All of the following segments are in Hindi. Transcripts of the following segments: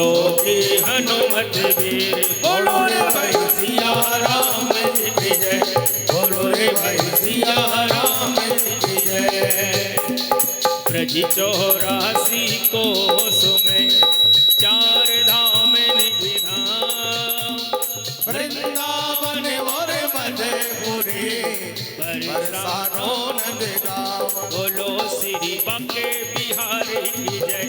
जो की हनुमत वीर। बोलो रे भाई सिया राम की जय, बोलो रे भाई सिया राम की जय। ब्रज 84 कोस में चार धाम निधि धाम, वृंदावन और मधुपुरी बरसानो नंदगांव। बोलो श्री बांके बिहारी की जय,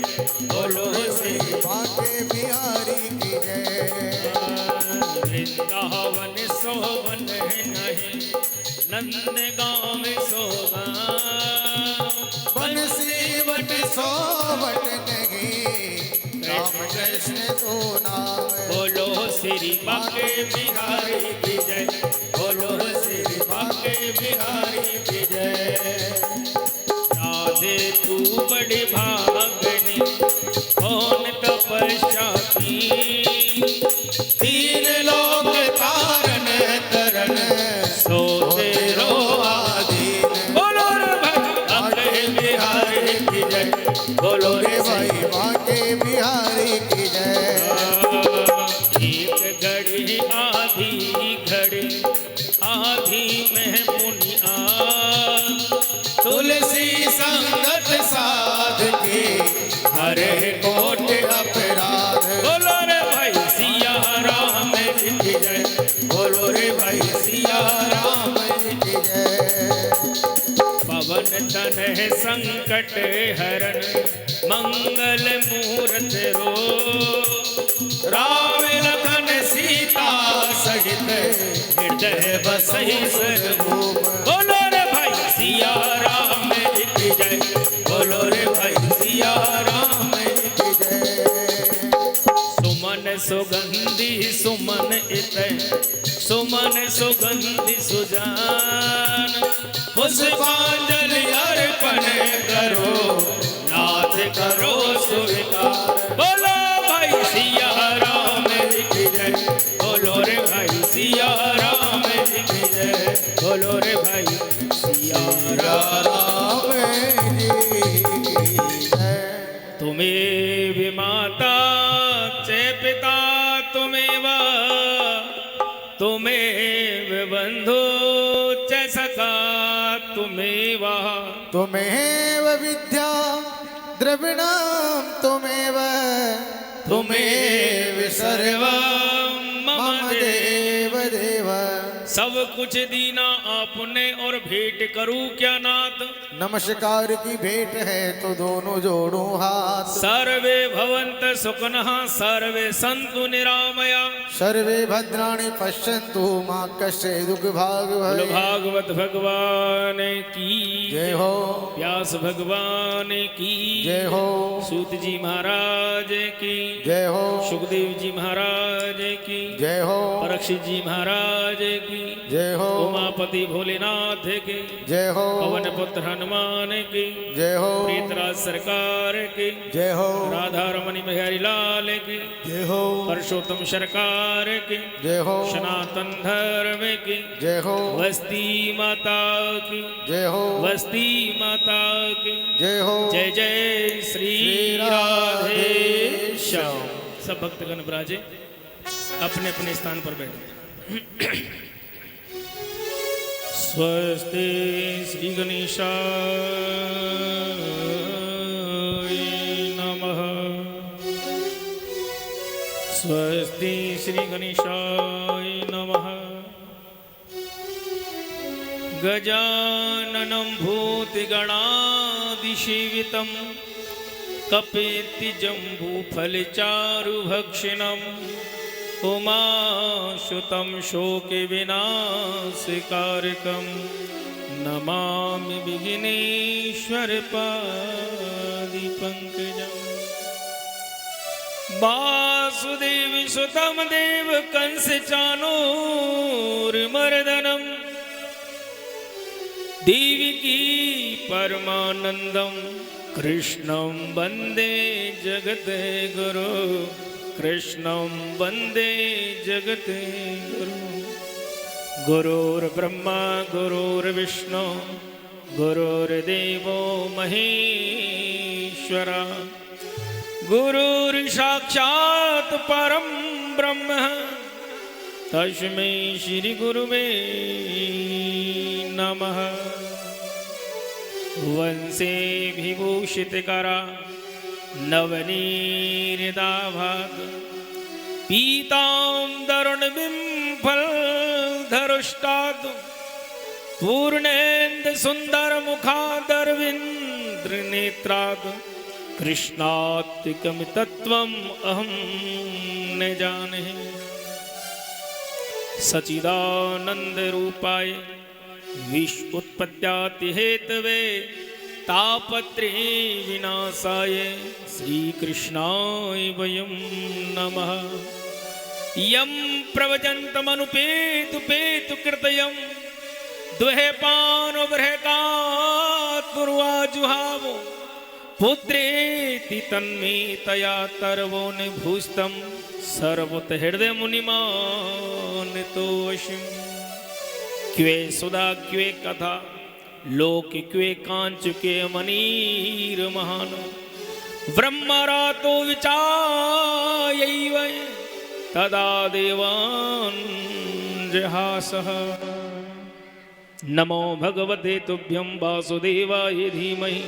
बोलो श्री बांके बिहारी की जय। वृंदावन सोवन नहीं, नंदगांव सोवन, बंसी बट सोवट नहीं, राम कृष्ण तो नाम। बोलो श्री बांके बिहारी की जय, बोलो श्री बांके बिहारी की जय। राधे तू बड़ी भागनी कौन तपस्या की, तीन लोक तारन तरन सोते रो आदीन। बोलो रे भाई बांके बिहारी की जय, बोलो रे भाई बांके बिहारी की जय। एक घड़ी आधी घड़ी आधी में पुनिया, तुलसी संगत साध के हरे कोट अपराध। बोलो रे भाई सिया राम की जय, बोलो रे भाई सिया राम की जय। पवन तनह संकट हरण मंगल मूरत रो, राम लखन सीता सहित हृदय बसहि सर्वभूम। बोलो रे भाई सिया राम की जय, बोलो रे भाई सिया राम की जय। सुमन सुगंधि सुमन इत, सुमन सुगंधि सुजान, पुष्पांजलि अर्पण करो, नाथ करो स्वीकार। बोलो भाई सिया राम की जय, बोलो रे भाई सिया राम की जय, बोलो रे भाई सिया राम। राम जी की जय। तुम्हें भी माता चे पिता, तुम्हें तुम्हें बंधु च सखा, तुम्हें तुमेव विद्या द्रविणम, तुमेव तुमेव सर्वं मम देव देव। सब कुछ दीना आपने और भेंट करूं क्या नाथ। नमस्कार की भेंट है तो दोनों जोड़ूं हाथ। सर्वे भवन्त सुखनः सर्वे सन्तु निरामया, सर्वे भद्राणि पश्यन्तु मा कश्चित् दुःख भाग बोलो भवेत्। भागवत भगवान की जय हो, व्यास भगवान की जय हो, सूत जी महाराज की जय हो, सुखदेव जी महाराज की जय हो, परीक्षित जी महाराज की जय हो, उमापति भोलेनाथ की जय हो, पवन पुत्र हनुमान की जय हो, प्रीतराज सरकार की जय हो, राधा रमणी बिहारी लाल की जय हो, परशोत्तम सरकार की जय हो, सनातन धर्म की जय हो, बस्ती माता की जय हो, बस्ती माता की जय हो। जय जय श्री राधे श्याम। सब भक्तगण विराजे अपने अपने स्थान पर बैठे। स्वस्ति श्री गणेशाय नमः। स्वस्ति श्री गणेशाय नमः। गजाननं भूतगणादिसेवितं कपेति जम्बूफलचारुभक्षिणम् उमासुतं शोकविनाशकारकं नमामि विघ्नेश्वरपादिपङ्कजम्। वासुदेवसुतं देवकंसचाणूरमर्दनं देवकी परमानन्दं कृष्णं वन्दे जगद्गुरु। कृष्णं वन्दे जगद्गुरु। गुरुर्ब्रह्मा गुरुर्विष्णु गुरुर्देवो महेश्वरा। गुरुर्साक्षात् परं ब्रह्म तस्मै श्री गुरुवे नमः। वंशे विभूषितकरा नवनीरिदाभाग पीताम्बरुणबिम्फलधरुष्टात् पूर्णेन्दु सुन्दरमुखादरविन्द्रनेत्रात् कृष्णात्मकं तत्त्वम् अहं न जाने। सच्चिदानन्दरूपाय विश्व उत्पत्त्यादि हेतवे तापत्रय विनाशाय श्रीकृष्णाय वयं नमः। यं प्रवचन्तमनुपेतुपेतु कृतयं दुहेपानो बृहकातुर्वाजुहावो पुत्रेति तन्मे तया तरवो निभूस्तं सर्वत हृदय मुनिमानितोऽस्मि। क्वे सुधा क्वे कथा लोक क्वे कांच के मनीर महान ब्रह्मरातो विचायैव तदा देवान् जहासः। नमो भगवते तुभ्यं वासुदेवाय धीमहि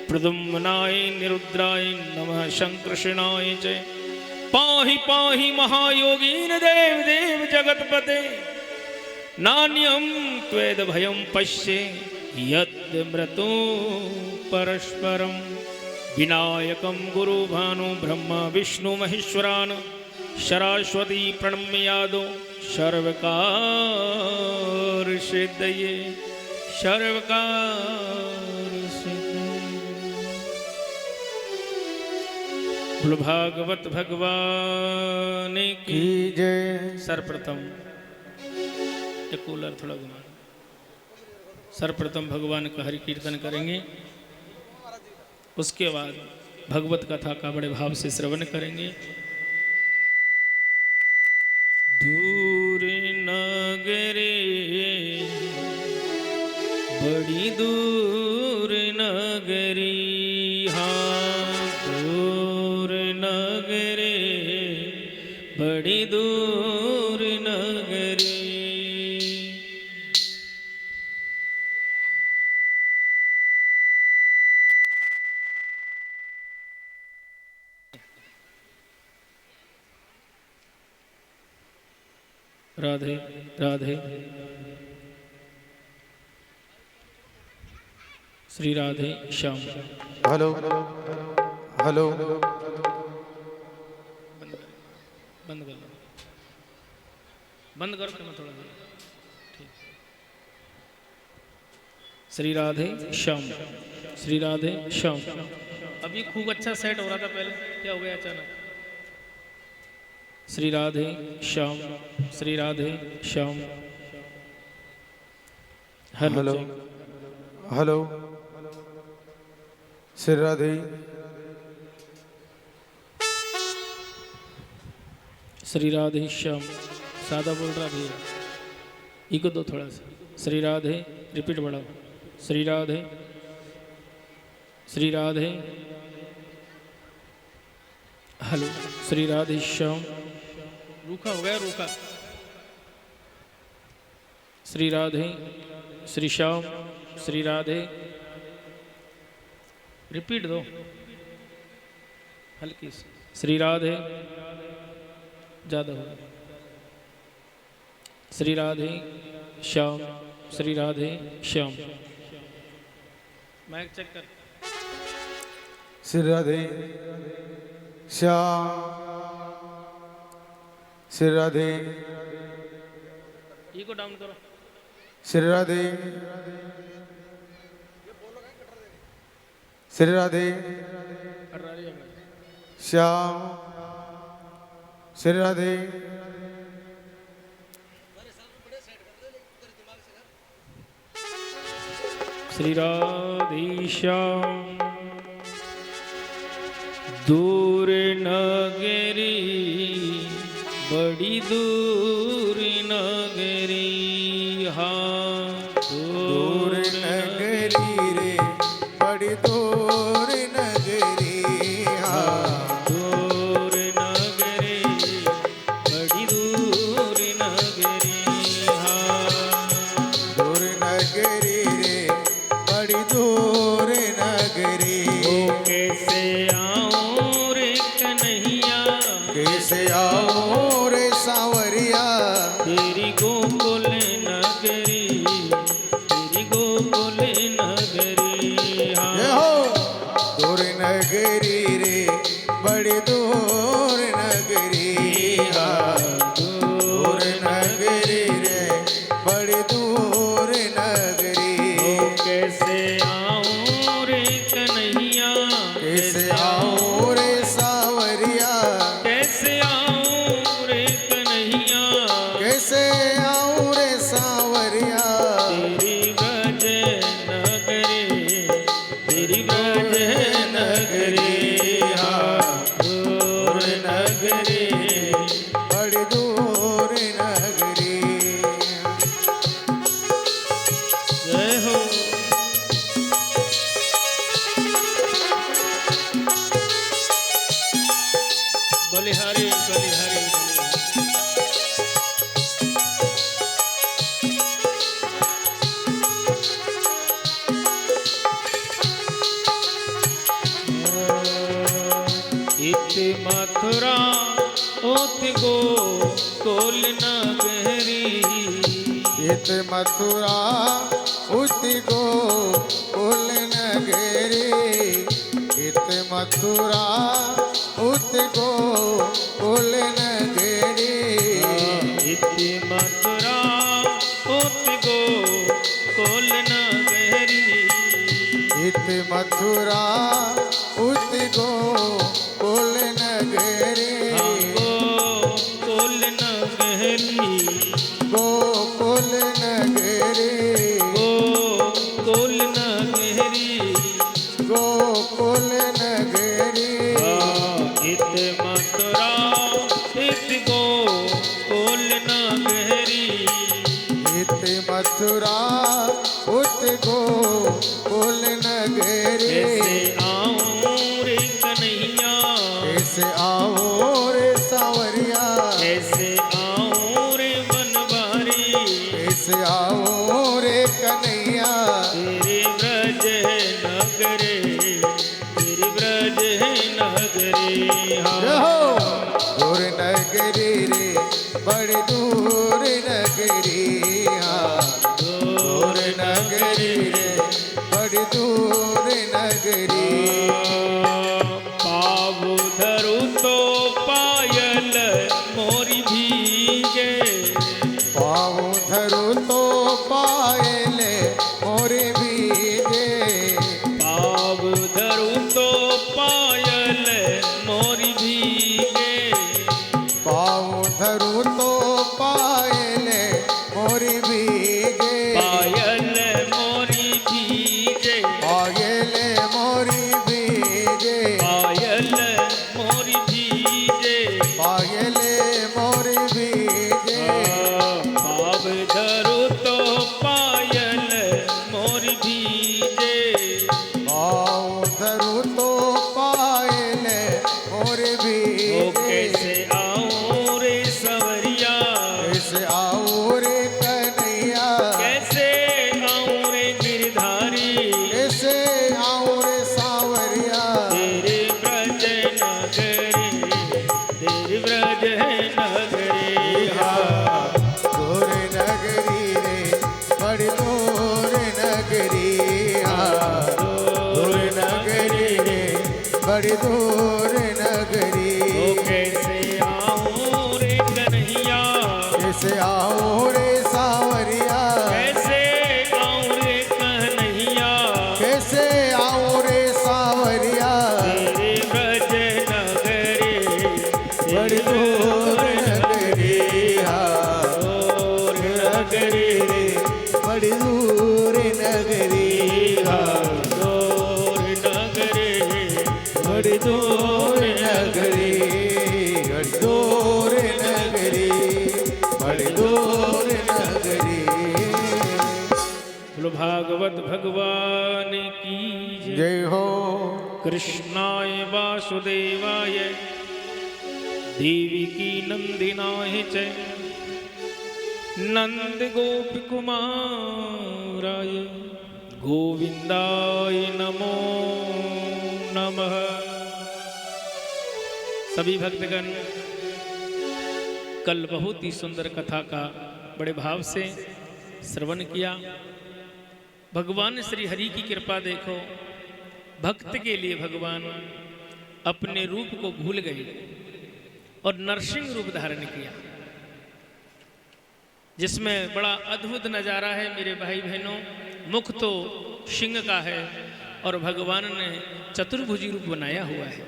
प्रद्युम्नाय निरुद्राय नमः शङ्कर्षणाय च। पाहि पाहि महायोगीन देव देव जगत्पते नान्यं त्वेद भयं पश्ये यत् मृतो परस्परं। विनायकं गुरुभानु ब्रह्म विष्णु महेश्वरान् सरस्वती प्रणम्य यादो सर्वकार सिद्धये सर्वकार सिद्धये। भागवत भगवान की जय। सर्वप्रथम कूलर थोड़ा घुमा। सर्वप्रथम भगवान का हरि कीर्तन करेंगे, उसके बाद भगवत कथा का बड़े भाव से श्रवण करेंगे। दूर नगरे बड़ी दूर नगरी, हाँ दूर नगरे बड़ी दूर नगरी। राधे राधे। श्री राधे श्याम। हेलो हेलो बंद कर लो, बंद करो मैं थोड़ा ठीक। श्री राधे श्याम, श्री राधे श्याम। अभी खूब अच्छा सेट हो रहा था, पहले क्या हो गया अचानक? श्री राधे श्याम, श्री राधे श्याम। Hello hello Shri Radhe. श्री राधे श्याम। सादा बोल रहा भैया, इको दो थोड़ा सा। श्री राधे, रिपीट बढ़ाओ। श्री राधे, श्री राधे। हेलो श्री राधे श्याम। रूखा हो गया, रूखा। श्री राधे, श्री श्याम, श्री राधे। रिपीट दो हल्की से। श्री राधे, ज्यादा हो। श्री राधे श्याम, श्री राधे श्याम। माइक चेक कर। श्री राधे श्याम, श्री राधे। ई को डाउन करो। श्री राधे, श्री राधे श्याम, श्री राधे। श्री राधे श्याम। दूर नगरी बड़ी दूर नगरी, हाँ दूर नगरी रे बड़ी दूर नगरी, हाँ कैसे आऊं रे कन्हैया, कैसे आऊं रे सांवरिया, तेरी गोकुल नगरी, तेरी गोकुल नगरी। ये हो दूर नगरी रे, बड़ी दूर नगरी, दूर नगरी रे, बड़ी दूर नगरी। कैसे आऊं रे कन्हैया, कैसे आऊं रे सांवरिया, कैसे आऊं रे कन्हैया, कैसे आऊं रे सांवरिया, तेरी ब्रज नगरी, तेरी ब्रज नगरी। दूर नगरी, बड़ी दूर नगरी। जय हो। बलिहारी बलिहारी इत मथुरा ओत गोकुल नगरी, इत मथुरा उति गोकुल नगरी, इत मथुरा उति गोकुल नगरी। इत मथुरा ओत गोकुल नगरी, इत मथुरा उति गोकुल नगरी, गोकुल नगरी, गोकुल नगरी, गोकुल नगरी। गोकुल नगरी। इत मथुरा इत गोकुल नगरी, इत मथुरा उत गोकुल नगरी। कैसे आऊं रे कन्हैया, कैसे आऊं रे सांवरिया, कैसे आऊं रे बनवारी, कैसे आऊं रे कन्हैया, तेरे ब्रज नगरे, तेरी ब्रज नगरी। रहो दूर नगरी रे, बड़ी दूर नगरी, दूर नगरी रे, बड़ी दूर नगरी। पाव धरू तो पायल मोरी भीगे, पाँव धरू तो पायले मोरे भीगे, पाव धरू तो पायल मोरी भीगे, पाँव धरू तो पायले मोरे भीगे, पायल मोरी भीगे, पायले मोरी भीगे, पायल मोरी भीगे। पायले मोरे भीगे, पाव धरू तो पायल मोरी भीगे, पाँव धरू तो पायले मोरे ओ भीगे। कैसे आऊं रे सवरिया, कैसे आऊं रे कन्हैया, कैसे आऊं रे गिरधारी, कैसे आऊं रे सांवरिया, तेरे ब्रज नगरी, तेरी ब्रज नगरी। दूर नगरी रे, बड़ी दूर नगरी, दूर नगरी रे, बड़ी दूर नगरी। ओ कैसे आऊं रे कन्हैया, कैसे आऊं रे सांवरिया, कैसे आऊं रे कन्हैया, कैसे आऊं रे सांवरिया, तेरे ब्रज नगरी, बड़ी दूर नगरी, दूर नगरी रे, बड़ी दूर नगरी, दूर नगरी, बड़ी दूर नगरी, बड़ी दूर नगरी, बड़ी दूर नगरी। बोलो भागवत भगवान की जय। जय हो। कृष्णाय वासुदेवाय देवकी नंदिनाय च नंद गोप कुमाराय गोविंदाय नमो नमः। सभी भक्तगण कल बहुत ही सुंदर कथा का बड़े भाव से श्रवण किया। भगवान श्री हरि की कृपा देखो, भक्त के लिए भगवान अपने रूप को भूल गए और नरसिंह रूप धारण किया, जिसमें बड़ा अद्भुत नजारा है मेरे भाई बहनों। मुख तो सिंह का है और भगवान ने चतुर्भुजी रूप बनाया हुआ है,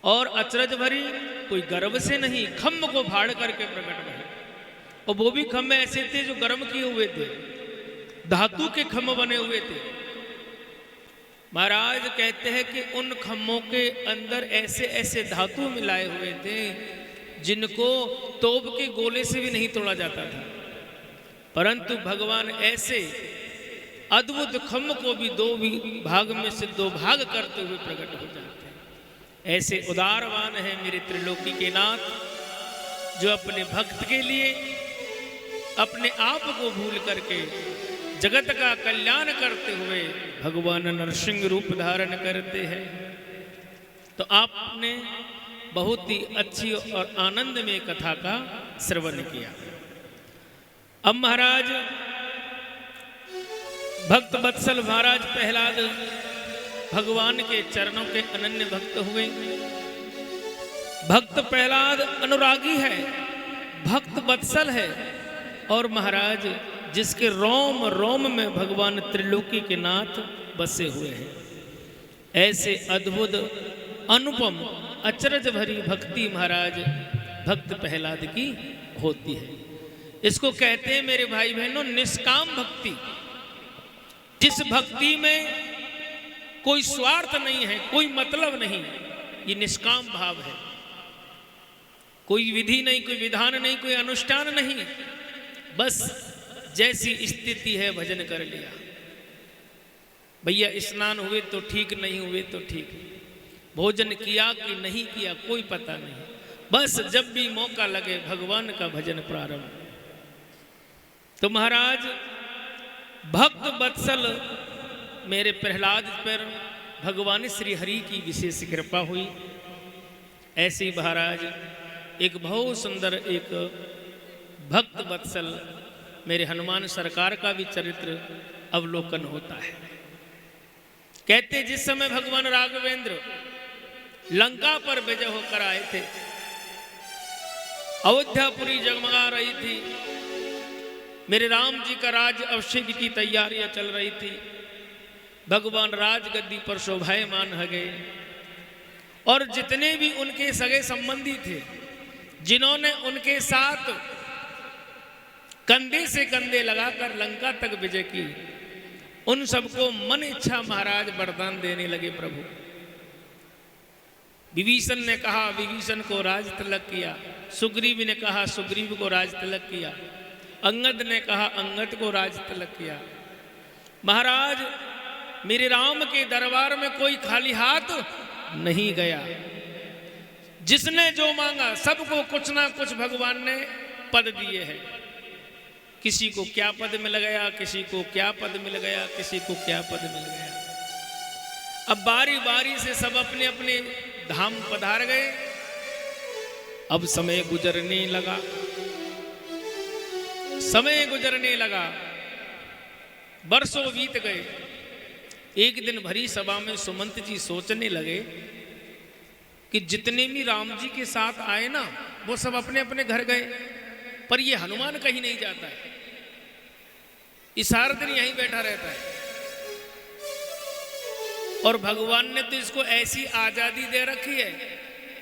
और अचरज भरी कोई गर्व से नहीं, खम्भ को फाड़ करके प्रकट भरे। और वो भी खम्भ ऐसे थे जो गर्म किए हुए थे, धातु के खम्भ बने हुए थे। महाराज कहते हैं कि उन खम्भों के अंदर ऐसे ऐसे धातु मिलाए हुए थे जिनको तोप के गोले से भी नहीं तोड़ा जाता था, परंतु भगवान ऐसे अद्भुत खम्भ को भी दो भाग में से दो भाग करते हुए प्रकट हो जाते हैं। ऐसे उदारवान है मेरे त्रिलोकी के नाथ, जो अपने भक्त के लिए अपने आप को भूल करके जगत का कल्याण करते हुए भगवान नरसिंह रूप धारण करते हैं। तो आपने बहुत ही अच्छी और आनंद में कथा का श्रवण किया। अब महाराज भक्त वत्सल महाराज प्रहलाद भगवान के चरणों के अनन्य भक्त हुए। भक्त प्रहलाद अनुरागी है, भक्त वत्सल है, और महाराज जिसके रोम रोम में भगवान त्रिलोकी के नाथ बसे हुए हैं। ऐसे अद्भुत अनुपम अचरज भरी भक्ति महाराज भक्त प्रहलाद की होती है। इसको कहते हैं मेरे भाई बहनों निष्काम भक्ति, जिस भक्ति में कोई स्वार्थ नहीं है, कोई मतलब नहीं, ये निष्काम भाव है। कोई विधि नहीं, कोई विधान नहीं, कोई अनुष्ठान नहीं, बस जैसी स्थिति है भजन कर लिया। भैया स्नान हुए तो ठीक, नहीं हुए तो ठीक, भोजन किया कि नहीं किया कोई पता नहीं, बस जब भी मौका लगे भगवान का भजन प्रारंभ। तो महाराज भक्त वत्सल मेरे प्रहलाद पर भगवान श्री हरि की विशेष कृपा हुई। ऐसे ही महाराज एक बहुत सुंदर एक भक्त वत्सल मेरे हनुमान सरकार का भी चरित्र अवलोकन होता है। कहते जिस समय भगवान राघवेंद्र लंका पर विजय होकर आए थे, अयोध्यापुरी जगमगा रही थी, मेरे राम जी का राज अभिषेक की तैयारियां चल रही थी, भगवान राजगद्दी पर शोभायमान हो गए, और जितने भी उनके सगे संबंधी थे जिन्होंने उनके साथ कंधे से कंधे लगाकर लंका तक विजय की, उन सबको मन इच्छा महाराज वरदान देने लगे प्रभु। विभीषण ने कहा विभीषण को राज तिलक किया, सुग्रीव ने कहा सुग्रीव को राज तिलक किया, अंगद ने कहा अंगद को राज तिलक किया। महाराज मेरे राम के दरबार में कोई खाली हाथ नहीं गया, जिसने जो मांगा सबको कुछ ना कुछ भगवान ने पद दिए हैं। किसी को क्या पद मिल गया, किसी को क्या पद मिल गया, किसी को क्या पद मिल गया। अब बारी बारी से सब अपने अपने धाम पधार गए। अब समय गुजरने लगा, समय गुजरने लगा, वर्षों बीत गए। एक दिन भरी सभा में सुमंत जी सोचने लगे कि जितने भी राम जी के साथ आए ना वो सब अपने अपने घर गए, पर ये हनुमान कहीं नहीं जाता है, ये सारा दिन यहीं बैठा रहता है। और भगवान ने तो इसको ऐसी आजादी दे रखी है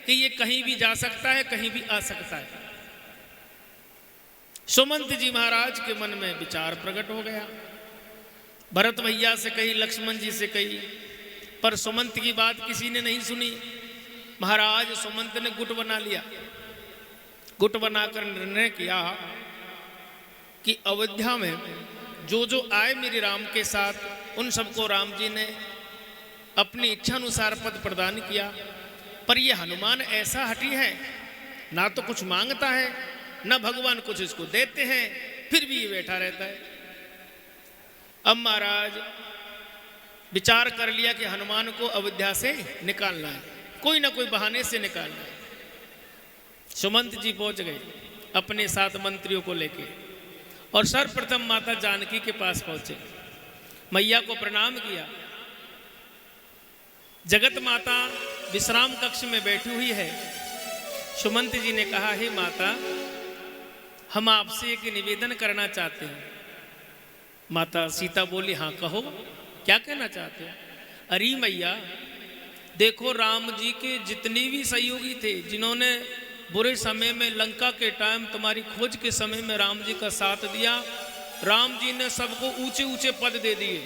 कि ये कहीं भी जा सकता है, कहीं भी आ सकता है। सुमंत जी महाराज के मन में विचार प्रकट हो गया। भरत भैया से कही, लक्ष्मण जी से कही, पर सुमंत की बात किसी ने नहीं सुनी। महाराज सुमंत ने गुट बना लिया। गुट बनाकर निर्णय किया कि अयोध्या में जो जो आए मेरे राम के साथ, उन सबको राम जी ने अपनी इच्छा अनुसार पद प्रदान किया। पर ये हनुमान ऐसा हठी है, ना तो कुछ मांगता है, ना भगवान कुछ इसको देते हैं, फिर भी ये बैठा रहता है। अब महाराज विचार कर लिया कि हनुमान को अयोध्या से निकालना है, कोई ना कोई बहाने से निकालना है। सुमंत जी पहुंच गए अपने 7 मंत्रियों को लेके और सर्वप्रथम माता जानकी के पास पहुंचे, मैया को प्रणाम किया। जगत माता विश्राम कक्ष में बैठी हुई है। सुमंत जी ने कहा, हे माता, हम आपसे एक निवेदन करना चाहते हैं। माता सीता बोली, हाँ कहो, क्या कहना चाहते हो? अरे मैया, देखो राम जी के जितने भी सहयोगी थे, जिन्होंने बुरे समय में लंका के टाइम तुम्हारी खोज के समय में राम जी का साथ दिया, राम जी ने सबको ऊंचे ऊंचे पद दे दिए।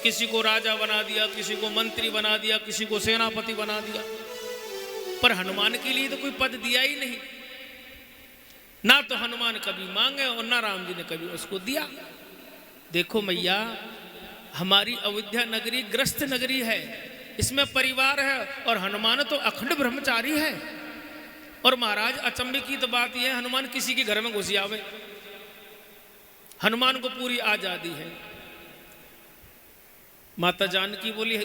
किसी को राजा बना दिया, किसी को मंत्री बना दिया, किसी को सेनापति बना दिया, पर हनुमान के लिए तो कोई पद दिया ही नहीं। ना तो हनुमान कभी मांगे और ना राम जी ने कभी उसको दिया। देखो मैया, हमारी अयोध्या नगरी ग्रस्त नगरी है, इसमें परिवार है और हनुमान तो अखंड ब्रह्मचारी है। और महाराज अचंभे की तो बात यह है, हनुमान किसी के घर में घुस आवे, हनुमान को पूरी आजादी है। माता जानकी बोली,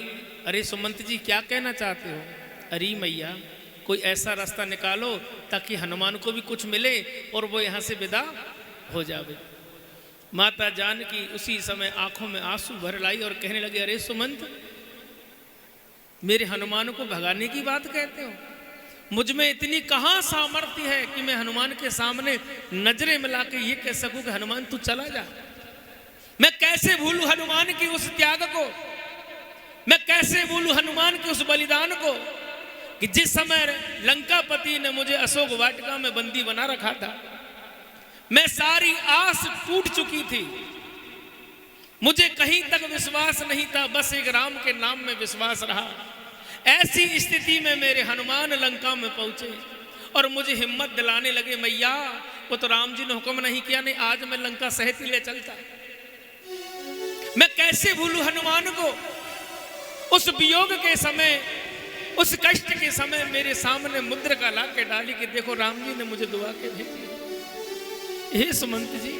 अरे सुमंत जी क्या कहना चाहते हो? अरे मैया, कोई ऐसा रास्ता निकालो ताकि हनुमान को भी कुछ मिले और वो यहाँ से विदा हो जावे। माता जानकी उसी समय आंखों में आंसू भर लाई और कहने लगे, अरे सुमंत, मेरे हनुमान को भगाने की बात कहते हो? मुझ में इतनी कहाँ सामर्थ्य है कि मैं हनुमान के सामने नजरें मिला के ये कह सकूं कि हनुमान तू चला जा। मैं कैसे भूलूं हनुमान की उस त्याग को, मैं कैसे भूलूं हनुमान के उस बलिदान को कि जिस समय लंकापति ने मुझे अशोक वाटिका में बंदी बना रखा था, मैं सारी आस टूट चुकी थी, मुझे कहीं तक विश्वास नहीं था, बस एक राम के नाम में विश्वास रहा। ऐसी स्थिति में मेरे हनुमान लंका में पहुंचे और मुझे हिम्मत दिलाने लगे, मैया वो तो राम जी ने हुक्म नहीं किया, नहीं आज मैं लंका सहित ही ले चलता। मैं कैसे भूलूं हनुमान को? उस वियोग के समय, उस कष्ट के समय मेरे सामने मुद्रिका ला के डाली कि देखो राम जी ने मुझे दुआ के भेजी। हे सुमंत जी,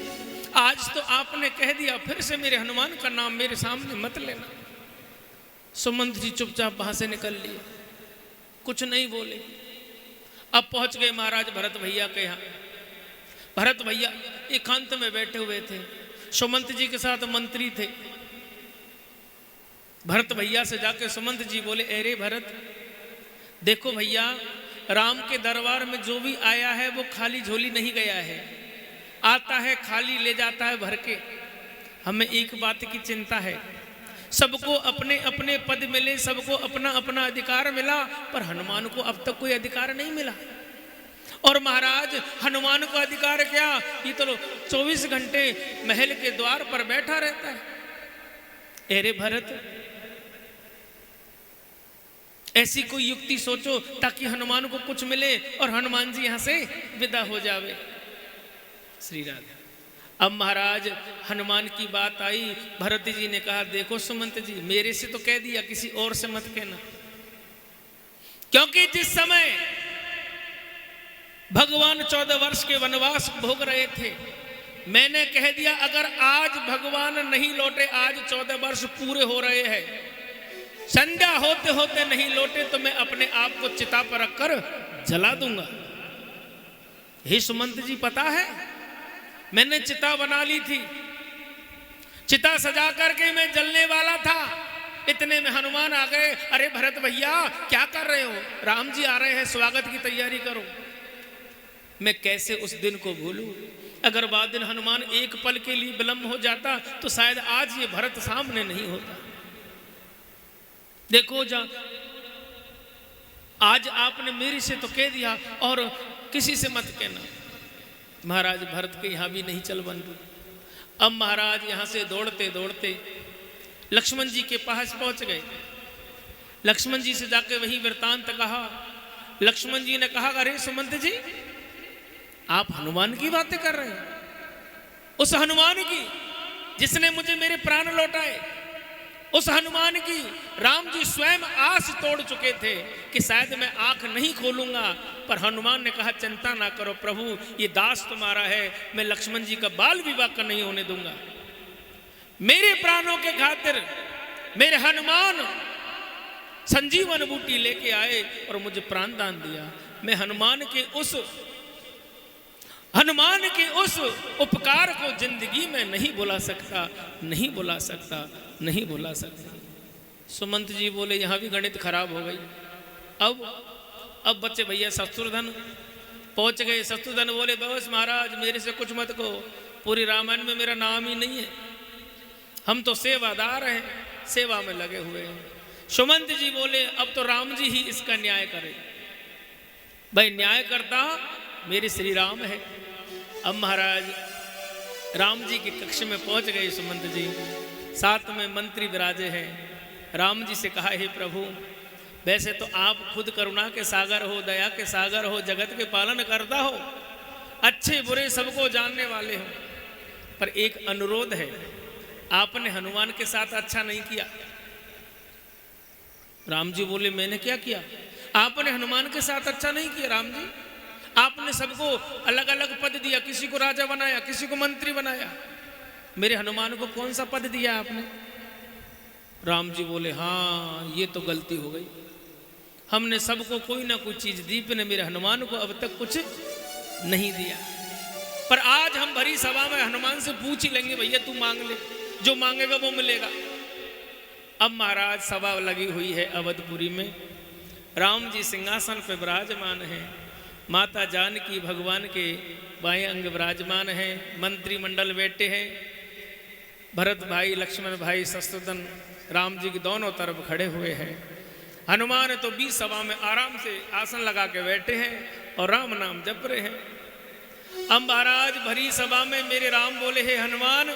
आज तो आपने कह दिया, फिर से मेरे हनुमान का नाम मेरे सामने मत लेना। सुमंत जी चुपचाप वहां से निकल लिए, कुछ नहीं बोले। अब पहुंच गए महाराज भरत भैया के यहाँ। भरत भैया एकांत में बैठे हुए थे, सुमंत जी के साथ मंत्री थे। भरत भैया से जाके सुमंत जी बोले, अरे भरत, देखो भैया, राम के दरबार में जो भी आया है वो खाली झोली नहीं गया है, आता है खाली ले जाता है भर के। हमें एक बात की चिंता है, सबको अपने अपने पद मिले, सबको अपना अपना अधिकार मिला, पर हनुमान को अब तक कोई अधिकार नहीं मिला। और महाराज हनुमान को अधिकार क्या, ये तो 24 घंटे महल के द्वार पर बैठा रहता है। अरे भरत, ऐसी कोई युक्ति सोचो ताकि हनुमान को कुछ मिले और हनुमान जी यहां से विदा हो जावे। श्री राधा। अब महाराज हनुमान की बात आई, भरत जी ने कहा, देखो सुमंत जी, मेरे से तो कह दिया, किसी और से मत कहना, क्योंकि जिस समय भगवान 14 वर्ष के वनवास भोग रहे थे, मैंने कह दिया अगर आज भगवान नहीं लौटे, आज 14 वर्ष पूरे हो रहे हैं, संध्या होते होते नहीं लौटे तो मैं अपने आप को चिता पर रखकर जला दूंगा। हे सुमंत जी, पता है मैंने चिता बना ली थी, चिता सजा करके मैं जलने वाला था, इतने में हनुमान आ गए। अरे भरत भैया क्या कर रहे हो, राम जी आ रहे हैं, स्वागत की तैयारी करो। मैं कैसे उस दिन को भूलूं? अगर बाद दिन हनुमान एक पल के लिए विलंब हो जाता तो शायद आज ये भरत सामने नहीं होता। देखो आज आपने मेरे से तो कह दिया और किसी से मत कहना। महाराज भरत के यहाँ भी नहीं चल बन रही। अब महाराज यहाँ से दौड़ते दौड़ते लक्ष्मण जी के पास पहुंच गए। लक्ष्मण जी से जाके वही वृतांत कहा। लक्ष्मण जी ने कहा, अरे सुमंत जी, आप हनुमान की बातें कर रहे हैं, उस हनुमान की जिसने मुझे मेरे प्राण लौटाए, उस हनुमान की राम जी स्वयं आस तोड़ चुके थे कि शायद मैं आंख नहीं खोलूंगा, पर हनुमान ने कहा, चिंता ना करो प्रभु, ये दास तुम्हारा है, मैं लक्ष्मण जी का बाल विवाह का नहीं होने दूंगा। मेरे प्राणों के खातिर मेरे हनुमान संजीवन बूटी लेके आए और मुझे प्राण दान दिया। मैं हनुमान के उस उपकार को जिंदगी में नहीं भुला सकता, नहीं भुला सकता, नहीं भुला सकता। सुमंत जी बोले यहाँ भी गणित खराब हो गई। अब बच्चे भैया शत्रुधन पहुंच गए। शत्रुधन बोले बस महाराज मेरे से कुछ मत कहो, पूरी रामायण में मेरा नाम ही नहीं है, हम तो सेवादार हैं, सेवा में लगे हुए हैं। सुमंत जी बोले अब तो राम जी ही इसका न्याय करे। भाई न्याय करता मेरे श्री राम है। अब महाराज राम जी के कक्ष में पहुंच गए सुमंत जी, साथ में मंत्री विराजे हैं। राम जी से कहा हे प्रभु, वैसे तो आप खुद करुणा के सागर हो, दया के सागर हो, जगत के पालन करता हो, अच्छे बुरे सबको जानने वाले हो, पर एक अनुरोध है, आपने हनुमान के साथ अच्छा नहीं किया। राम जी बोले मैंने क्या किया? आपने हनुमान के साथ अच्छा नहीं किया राम जी। आपने सबको अलग अलग पद दिया, किसी को राजा बनाया, किसी को मंत्री बनाया, मेरे हनुमान को कौन सा पद दिया आपने? राम जी बोले हाँ ये तो गलती हो गई, हमने सबको कोई ना कोई चीज दी, ने मेरे हनुमान को अब तक कुछ नहीं दिया। पर आज हम भरी सभा में हनुमान से पूछ ही लेंगे, भैया तू मांग ले, जो मांगेगा वो मिलेगा। अब महाराज सभा लगी हुई है अवधपुरी में, राम जी सिंहासन पर विराजमान हैं, माता जानकी भगवान के बाएं अंग विराजमान हैं, मंत्रिमंडल बैठे हैं, भरत भाई, लक्ष्मण भाई, शत्रुघ्न राम जी के दोनों तरफ खड़े हुए हैं। हनुमान तो बीच सभा में आराम से आसन लगा के बैठे हैं और राम नाम जप रहे हैं। अब महाराज भरी सभा में मेरे राम बोले हे हनुमान,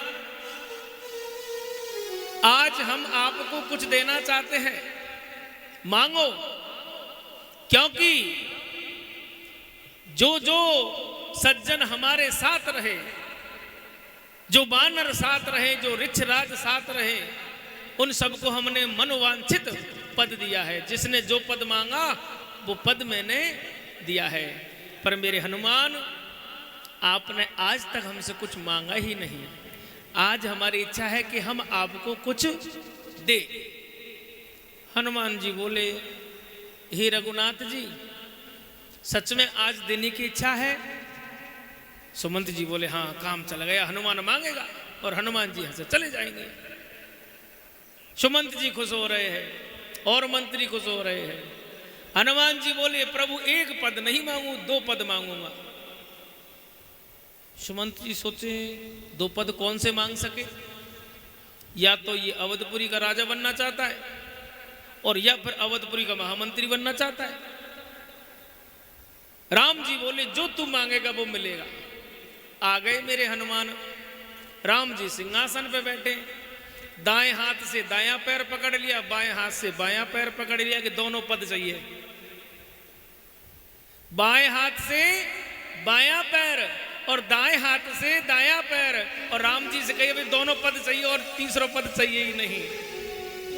आज हम आपको कुछ देना चाहते हैं, मांगो, क्योंकि जो जो सज्जन हमारे साथ रहे, जो वानर साथ रहे, जो ऋक्षराज साथ रहे, उन सबको हमने मनोवांछित पद दिया है। जिसने जो पद मांगा वो पद मैंने दिया है। पर मेरे हनुमान, आपने आज तक हमसे कुछ मांगा ही नहीं। आज हमारी इच्छा है कि हम आपको कुछ दे। हनुमान जी बोले हे रघुनाथ जी, सच में आज देने की इच्छा है? सुमंत जी बोले हाँ, काम चला गया, हनुमान मांगेगा और हनुमान जी यहाँ से चले जाएंगे। सुमंत जी खुश हो रहे हैं और मंत्री खुश हो रहे हैं। हनुमान जी बोले प्रभु एक पद नहीं मांगू, 2 पद मांगूंगा। सुमंत जी सोचे 2 पद कौन से मांग सके, या तो ये अवधपुरी का राजा बनना चाहता है और या फिर अवधपुरी का महामंत्री बनना चाहता है। राम जी बोले जो तू मांगेगा वो मिलेगा। आ गए मेरे हनुमान। राम जी सिंहासन पे बैठे, दाएं हाथ से दायां पैर पकड़ लिया, बाएं हाथ से बायां पैर पकड़ लिया कि दोनों पद चाहिए। बाएं हाथ से बायां पैर और दाएं हाथ से दायां पैर, और राम जी से कहिए भाई दोनों पद चाहिए और तीसरा पद चाहिए ही नहीं।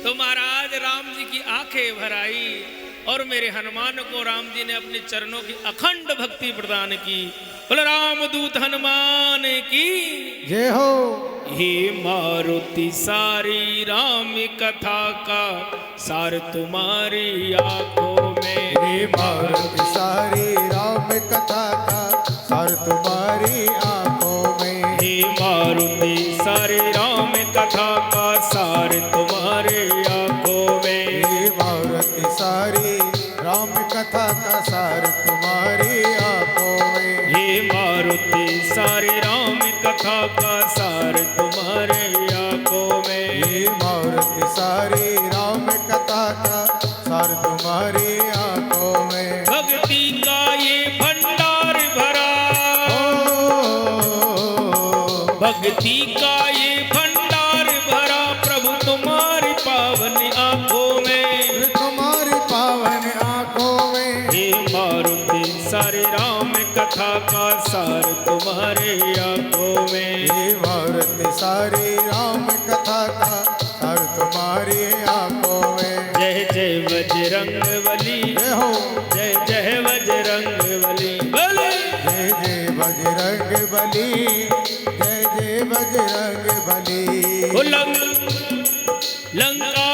तो महाराज राम जी की आंखें भर आई और मेरे हनुमान को राम जी ने अपने चरणों की अखंड भक्ति प्रदान की। बोले रामदूत हनुमान की जय हो। हे मारुति सारी राम कथा का सार तुम्हारी आंखों में। हे मारुति सारी राम कथा का सार तुम्हारी आंखों में। हे मारुति सारी राम कथा का सार तुम्हारे आंखों में। हे मारुति सारी राम कथा का सार तुम्हारी आंखों में। हे मारुति सारी राम कथा का सार तुम्हारे आंखों में। हे मारुति सारी राम कथा का सार तुम्हारी आंखों में। भक्ति का ये भंडार भरा, भक्ति का ये भंडार भरा प्रभु तुम्हारी पावन आंखों में। तुम्हारी पावन आंखों में। हे मारुति सारे राम कथा का सार तुम्हारे आंखों में। हे मारुति सारी राम कथा का सार तुम्हारी आंखों में। जय जय बजरंग बली, जय हो। जय जय बजरंग बली, बोले जय जय बजरंग बली, जय जय बजरंग बली। लंका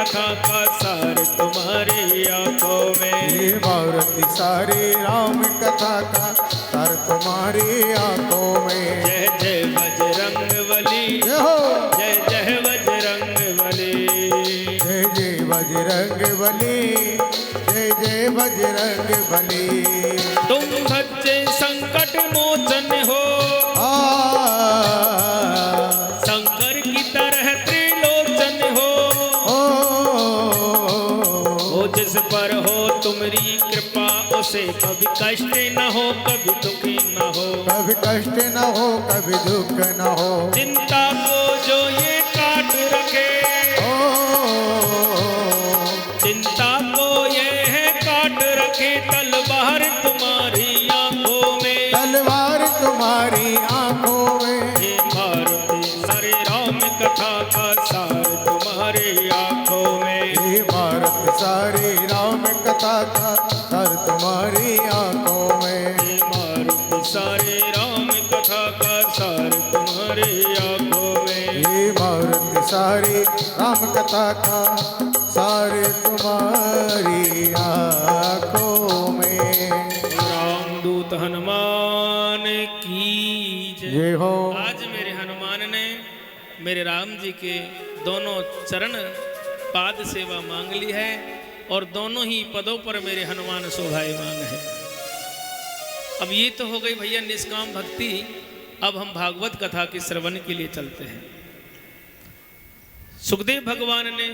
कथा का सार तुम्हारी आंखों में। हे मूर्ति सारी राम कथा का सार तुम्हारी आंखों में। जय जय बजरंग बली, जय हो, जय जय बजरंग बली। जय जय बजरंग बली, जय जय बजरंग बली। तुम सच्चे संकट मोचन हो, शंकर की तरह त्रिलोचन हो। ओ जिस पर हो तुम्हारी कृपा, उसे कभी कष्ट न हो, कभी दुखी न हो। कभी कष्ट न हो, कभी दुख न हो। चिंता को जो ये काट रखे, चिंता को ये है काट रखे। तलवार तुम्हारी आंखों में, तलवार तुम्हारी आंखों में। हे मारुति सारी राम कथा का सार तुम्हारी आंखों में। हे मारुति सारी राम कथा का सार तुम्हारी आंखों में। हे मारुति सारी राम कथा का सार तुम्हारी आंखों में। हे मारुति सारी राम कथा का सार तुम्हारी आंखों में। रामदूत हनुमान की जय। जय हो। आज मेरे हनुमान ने मेरे राम जी के दोनों चरण पाद सेवा मांग ली है और दोनों ही पदों पर मेरे हनुमान शोभायमान है। अब ये तो हो गई भैया निष्काम भक्ति। अब हम भागवत कथा के श्रवण के लिए चलते हैं। सुखदेव भगवान ने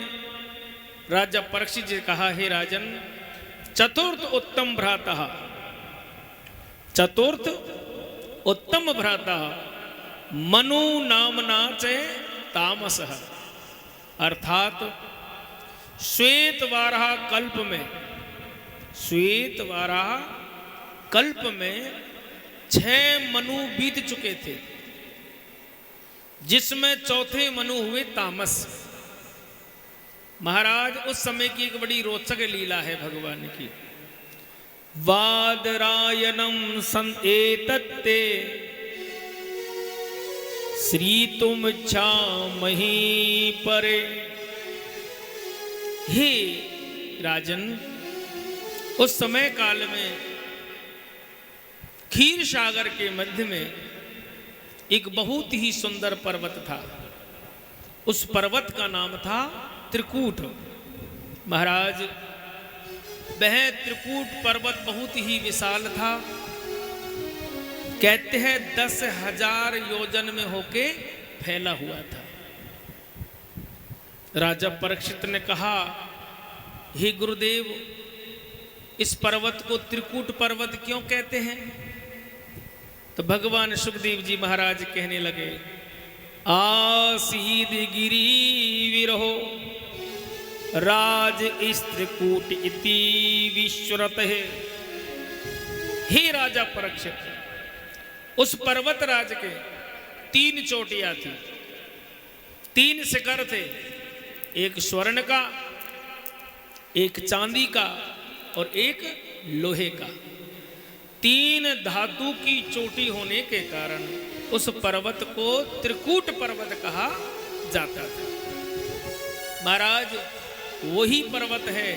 राजा परीक्षित जी कहा, हे राजन, चतुर्थ उत्तम भ्राता, चतुर्थ उत्तम भ्राता मनु नामना च तामसः। अर्थात श्वेत वाराह कल्प में, श्वेत वाराह कल्प में 6 मनु बीत चुके थे, जिसमें चौथे मनु हुए तामस। महाराज उस समय की एक बड़ी रोचक लीला है भगवान की। वादरायणम सन एतत्ते श्री तुम मही परे। हे राजन, उस समय काल में क्षीर सागर के मध्य में एक बहुत ही सुंदर पर्वत था। उस पर्वत का नाम था त्रिकूट। महाराज, वह त्रिकूट पर्वत बहुत ही विशाल था। कहते हैं 10,000 योजन में होके फैला हुआ था। राजा परीक्षित ने कहा, हे गुरुदेव, इस पर्वत को त्रिकूट पर्वत क्यों कहते हैं? तो भगवान सुखदेव जी महाराज कहने लगे, आसीद गिरी विरहो राज त्रिकूट इति विश्वरत है। हे राजा परीक्षित, उस पर्वत राज के 3 चोटियां थी, 3 शिखर थे, एक स्वर्ण का, एक चांदी का और एक लोहे का। 3 धातु की चोटी होने के कारण उस पर्वत को त्रिकूट पर्वत कहा जाता था। महाराज, वही पर्वत है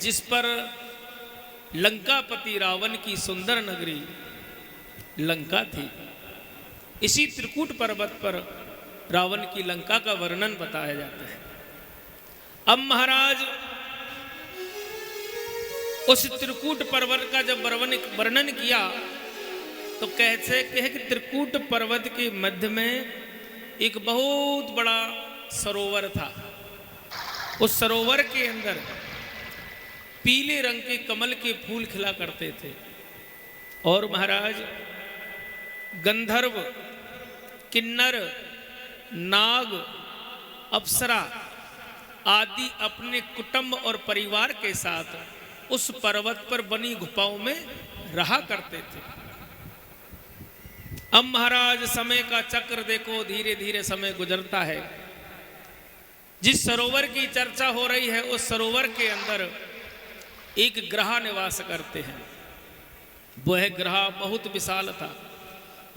जिस पर लंकापति रावण की सुंदर नगरी लंका थी। इसी त्रिकूट पर्वत पर रावण की लंका का वर्णन बताया जाता है। अब महाराज, उस त्रिकूट पर्वत का जब वर्णन किया तो कहते हैं कि त्रिकूट पर्वत के मध्य में एक बहुत बड़ा सरोवर था। उस सरोवर के अंदर पीले रंग के कमल के फूल खिला करते थे और महाराज, गंधर्व, किन्नर, नाग, अप्सरा आदि अपने कुटुंब और परिवार के साथ उस पर्वत पर बनी गुफाओं में रहा करते थे। अब महाराज, समय का चक्र देखो, धीरे धीरे समय गुजरता है। जिस सरोवर की चर्चा हो रही है, उस सरोवर के अंदर एक ग्रह निवास करते हैं। वह ग्रह बहुत विशाल था,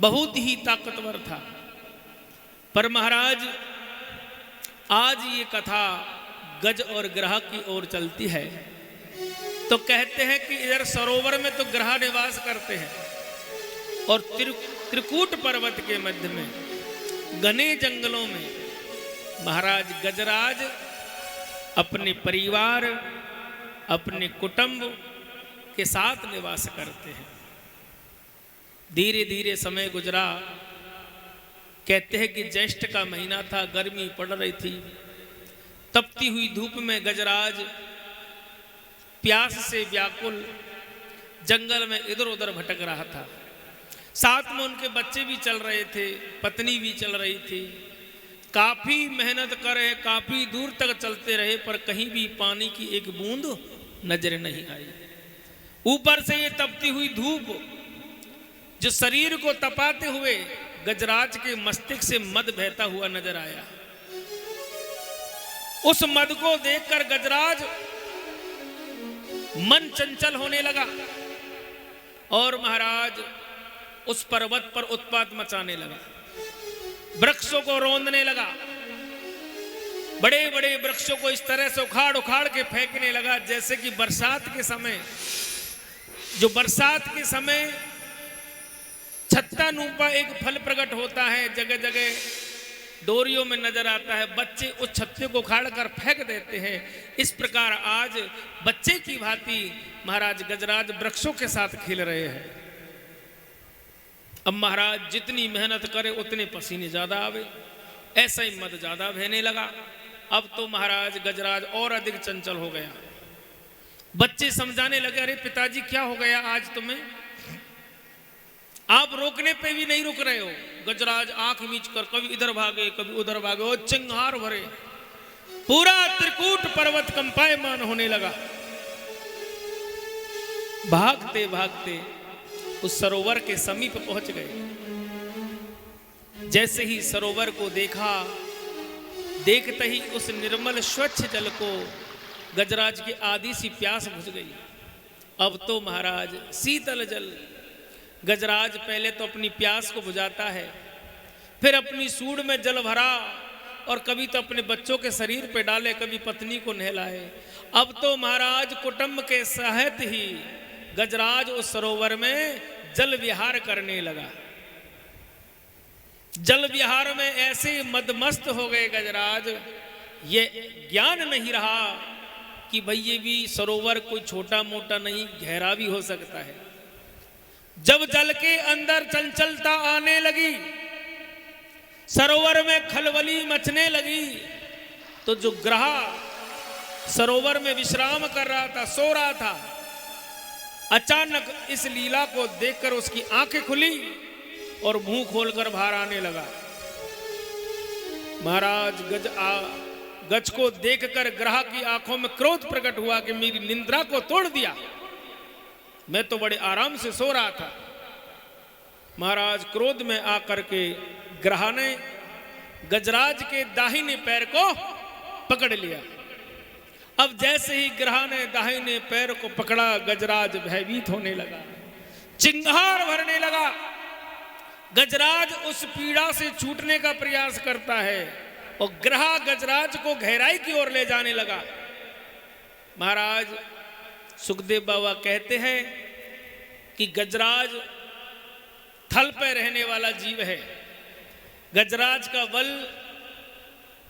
बहुत ही ताकतवर था। पर महाराज, आज ये कथा गज और ग्रह की ओर चलती है तो कहते हैं कि इधर सरोवर में तो ग्रह निवास करते हैं और त्रिकूट पर्वत के मध्य में घने जंगलों में महाराज गजराज अपने परिवार अपने कुटुंब के साथ निवास करते हैं। धीरे धीरे समय गुजरा। कहते हैं कि ज्येष्ठ का महीना था, गर्मी पड़ रही थी। तपती हुई धूप में गजराज प्यास से व्याकुल जंगल में इधर उधर भटक रहा था। साथ में उनके बच्चे भी चल रहे थे, पत्नी भी चल रही थी। काफी मेहनत करे, काफी दूर तक चलते रहे, पर कहीं भी पानी की एक बूंद नजर नहीं आई। ऊपर से ये तपती हुई धूप जो शरीर को तपाते हुए गजराज के मस्तिष्क से मद बहता हुआ नजर आया। उस मद को देखकर गजराज मन चंचल होने लगा और महाराज उस पर्वत पर उत्पात मचाने लगा, वृक्षों को रौंदने लगा, बड़े बड़े वृक्षों को इस तरह से उखाड़ उखाड़ के फेंकने लगा जैसे कि बरसात के समय छत्ता नूपा एक फल प्रकट होता है, जगह जगह डोरियों में नजर आता है, बच्चे उस छत्ते को उखाड़ कर फेंक देते हैं। इस प्रकार आज बच्चे की भांति महाराज गजराज वृक्षों के साथ खेल रहे हैं। अब महाराज जितनी मेहनत करे उतने पसीने ज्यादा आवे, ऐसा ही मद ज्यादा बहने लगा। अब तो महाराज गजराज और अधिक चंचल हो गया। बच्चे समझाने लगे, अरे पिताजी क्या हो गया आज तुम्हें, आप रोकने पे भी नहीं रुक रहे हो। गजराज आंख मीच कर कभी इधर भागे कभी उधर भागे और चिंगार भरे, पूरा त्रिकूट पर्वत कंपायमान होने लगा। भागते भागते उस सरोवर के समीप पहुंच गए। जैसे ही सरोवर को देखा, देखते ही उस निर्मल स्वच्छ जल को गजराज की आधी सी प्यास बुझ गई। अब तो महाराज शीतल जल, गजराज पहले तो अपनी प्यास को बुझाता है, फिर अपनी सूंड में जल भरा और कभी तो अपने बच्चों के शरीर पे डाले, कभी पत्नी को नहलाए। अब तो महाराज कुटुंब के सहित ही गजराज उस सरोवर में जल विहार करने लगा। जल विहार में ऐसे मदमस्त हो गए गजराज, ये ज्ञान नहीं रहा कि भाई ये भी सरोवर कोई छोटा मोटा नहीं, गहरा भी हो सकता है। जब जल के अंदर चंचलता आने लगी, सरोवर में खलबली मचने लगी, तो जो ग्रह सरोवर में विश्राम कर रहा था, सो रहा था, अचानक इस लीला को देखकर उसकी आंखें खुली और मुंह खोलकर बाहर आने लगा। महाराज गज को देखकर ग्रह की आंखों में क्रोध प्रकट हुआ कि मेरी निंद्रा को तोड़ दिया, मैं तो बड़े आराम से सो रहा था। महाराज क्रोध में आकर के ग्रह ने गजराज के दाहिने पैर को पकड़ लिया। अब जैसे ही ग्रह ने दाहिने पैर को पकड़ा, गजराज भयभीत होने लगा, चिंगार भरने लगा। गजराज उस पीड़ा से छूटने का प्रयास करता है और ग्रह गजराज को गहराई की ओर ले जाने लगा। महाराज सुखदेव बाबा कहते हैं कि गजराज थल पर रहने वाला जीव है। गजराज का बल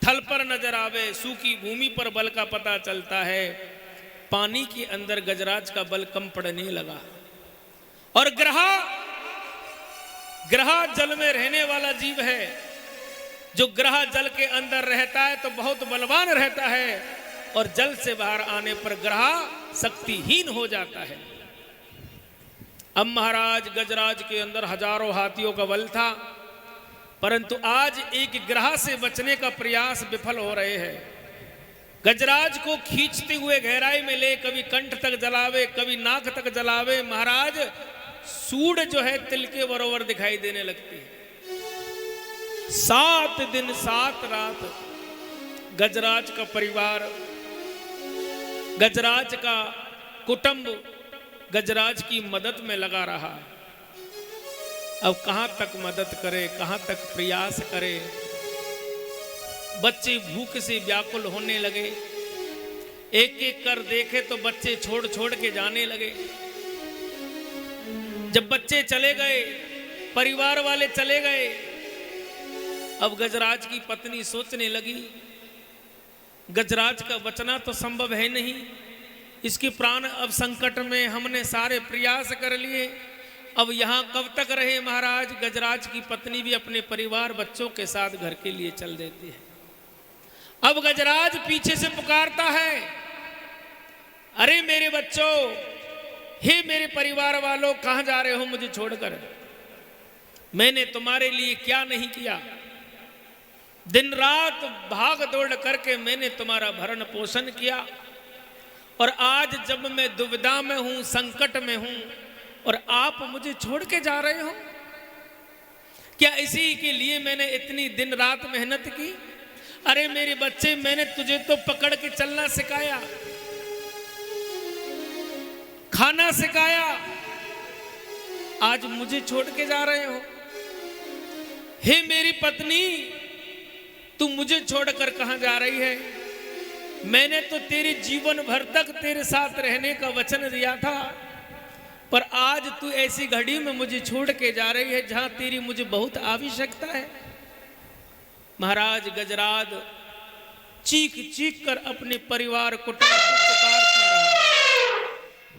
थल पर नजर आवे, सूखी भूमि पर बल का पता चलता है। पानी के अंदर गजराज का बल कम पड़ने लगा और ग्रह जल में रहने वाला जीव है। जो ग्रह जल के अंदर रहता है तो बहुत बलवान रहता है और जल से बाहर आने पर ग्रह शक्तिहीन हो जाता है। अब महाराज गजराज के अंदर हजारों हाथियों का बल था, परंतु आज एक ग्रह से बचने का प्रयास विफल हो रहे हैं। गजराज को खींचते हुए गहराई में ले, कभी कंठ तक जलावे, कभी नाक तक जलावे। महाराज सूंड जो है तिल के बरोबर दिखाई देने लगती है। 7 दिन 7 रात गजराज का परिवार, गजराज का कुटुंब गजराज की मदद में लगा रहा। अब कहां तक मदद करे, कहां तक प्रयास करे। बच्चे भूख से व्याकुल होने लगे, एक एक कर देखे तो बच्चे छोड़ छोड़ के जाने लगे। जब बच्चे चले गए, परिवार वाले चले गए, अब गजराज की पत्नी सोचने लगी, गजराज का बचना तो संभव है नहीं, इसके प्राण अब संकट में, हमने सारे प्रयास कर लिए, अब यहाँ कब तक रहे महाराज। गजराज की पत्नी भी अपने परिवार बच्चों के साथ घर के लिए चल देती है। अब गजराज पीछे से पुकारता है, अरे मेरे बच्चों, हे मेरे परिवार वालों, कहां जा रहे हो मुझे छोड़कर? मैंने तुम्हारे लिए क्या नहीं किया? दिन रात भाग दौड़ करके मैंने तुम्हारा भरण पोषण किया, और आज जब मैं दुविधा में हूं, संकट में हूं, और आप मुझे छोड़ के जा रहे हो? क्या इसी के लिए मैंने इतनी दिन रात मेहनत की? अरे मेरे बच्चे, मैंने तुझे तो पकड़ के चलना सिखाया, खाना सिखाया, आज मुझे छोड़ के जा रहे हो? हे मेरी पत्नी, तू मुझे छोड़कर कहां जा रही है? मैंने तो तेरे जीवन भर तक तेरे साथ रहने का वचन दिया था, पर आज तू ऐसी घड़ी में मुझे छोड़ के जा रही है जहां तेरी मुझे बहुत आवश्यकता है। महाराज गजराज चीख चीख कर अपने परिवार को पुकारता रहा,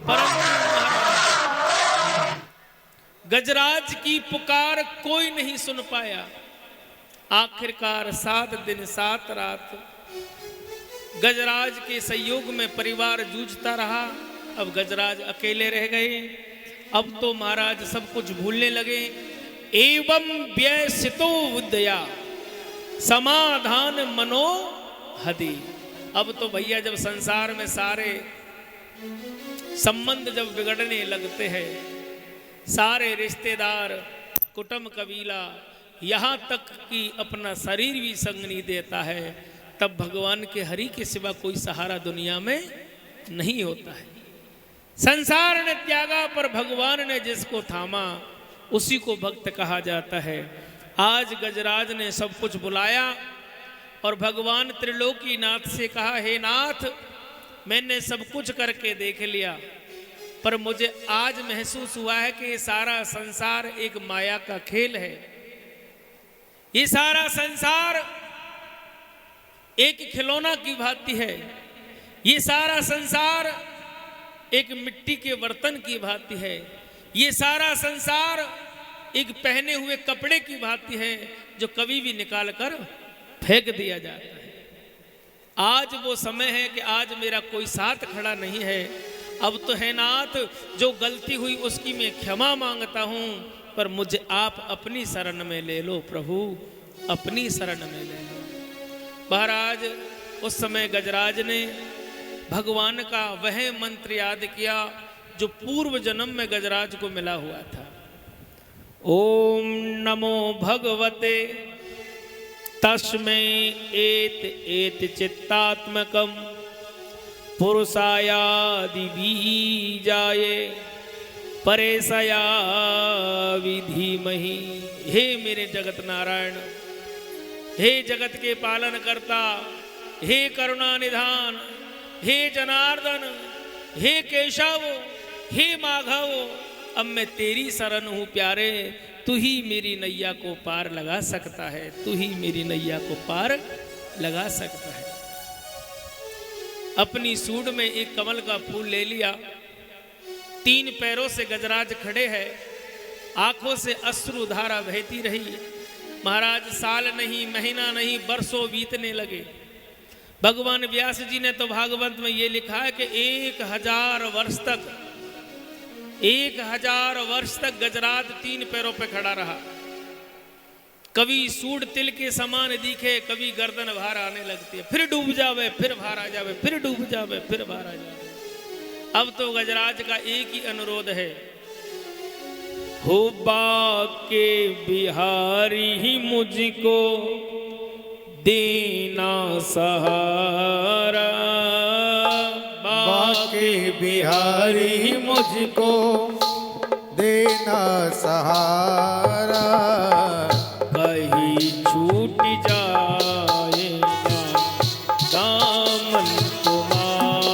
परंतु गजराज की पुकार कोई नहीं सुन पाया। आखिरकार 7 दिन 7 रात गजराज के सहयोग में परिवार जूझता रहा। अब गजराज अकेले रह गए। अब तो महाराज सब कुछ भूलने लगे। एवं व्यसितो विद्या समाधान मनो हदि। अब तो भैया जब संसार में सारे संबंध जब बिगड़ने लगते हैं, सारे रिश्तेदार, कुटुंब, कबीला, यहाँ तक कि अपना शरीर भी संग नहीं देता है, तब भगवान के हरि के सिवा कोई सहारा दुनिया में नहीं होता है। संसार ने त्यागा पर भगवान ने जिसको थामा उसी को भक्त कहा जाता है। आज गजराज ने सब कुछ बुलाया और भगवान त्रिलोकीनाथ से कहा, हे नाथ, मैंने सब कुछ करके देख लिया, पर मुझे आज महसूस हुआ है कि ये सारा संसार एक माया का खेल है। ये सारा संसार एक खिलौना की भांति है। ये सारा संसार एक मिट्टी के बर्तन की भांति है। ये सारा संसार एक पहने हुए कपड़े की भांति है जो कभी भी निकाल कर फेंक दिया जाता है। आज वो समय है कि आज मेरा कोई साथ खड़ा नहीं है। अब तो है नाथ, जो गलती हुई उसकी मैं क्षमा मांगता हूं, पर मुझे आप अपनी शरण में ले लो प्रभु, अपनी शरण में ले लो। महाराज उस समय गजराज ने भगवान का वह मंत्र याद किया जो पूर्व जन्म में गजराज को मिला हुआ था। ओम नमो भगवते तस्मै एत एत चित्तात्मकम पुरुषायादि बीजाय परेशया विधीमहि। हे मेरे जगत नारायण, हे जगत के पालन करता, हे करुणा निधान, हे जनार्दन, हे केशव, हे माधव, अब मैं तेरी शरण हूं प्यारे। तू ही मेरी नैया को पार लगा सकता है, तू ही मेरी नैया को पार लगा सकता है। अपनी सूंड में एक कमल का फूल ले लिया। 3 पैरों से गजराज खड़े हैं, आंखों से अश्रुधारा बहती रही। महाराज साल नहीं, महीना नहीं, बरसों बीतने लगे। भगवान व्यास जी ने तो भागवत में ये लिखा है कि 1000 वर्ष तक 1000 वर्ष तक गजराज 3 पैरों पे खड़ा रहा। कभी सूंड तिल के समान दिखे, कभी गर्दन बाहर आने लगती है, फिर डूब जावे, फिर बाहर आ जावे, फिर डूब जावे, फिर बाहर आ जावे। अब तो गजराज का एक ही अनुरोध है, हो बाके बिहारी ही मुझको देना सहारा, बाके बिहारी मुझको देना सहारा। कहीं छूट जाए ना दामन तुम्हारा।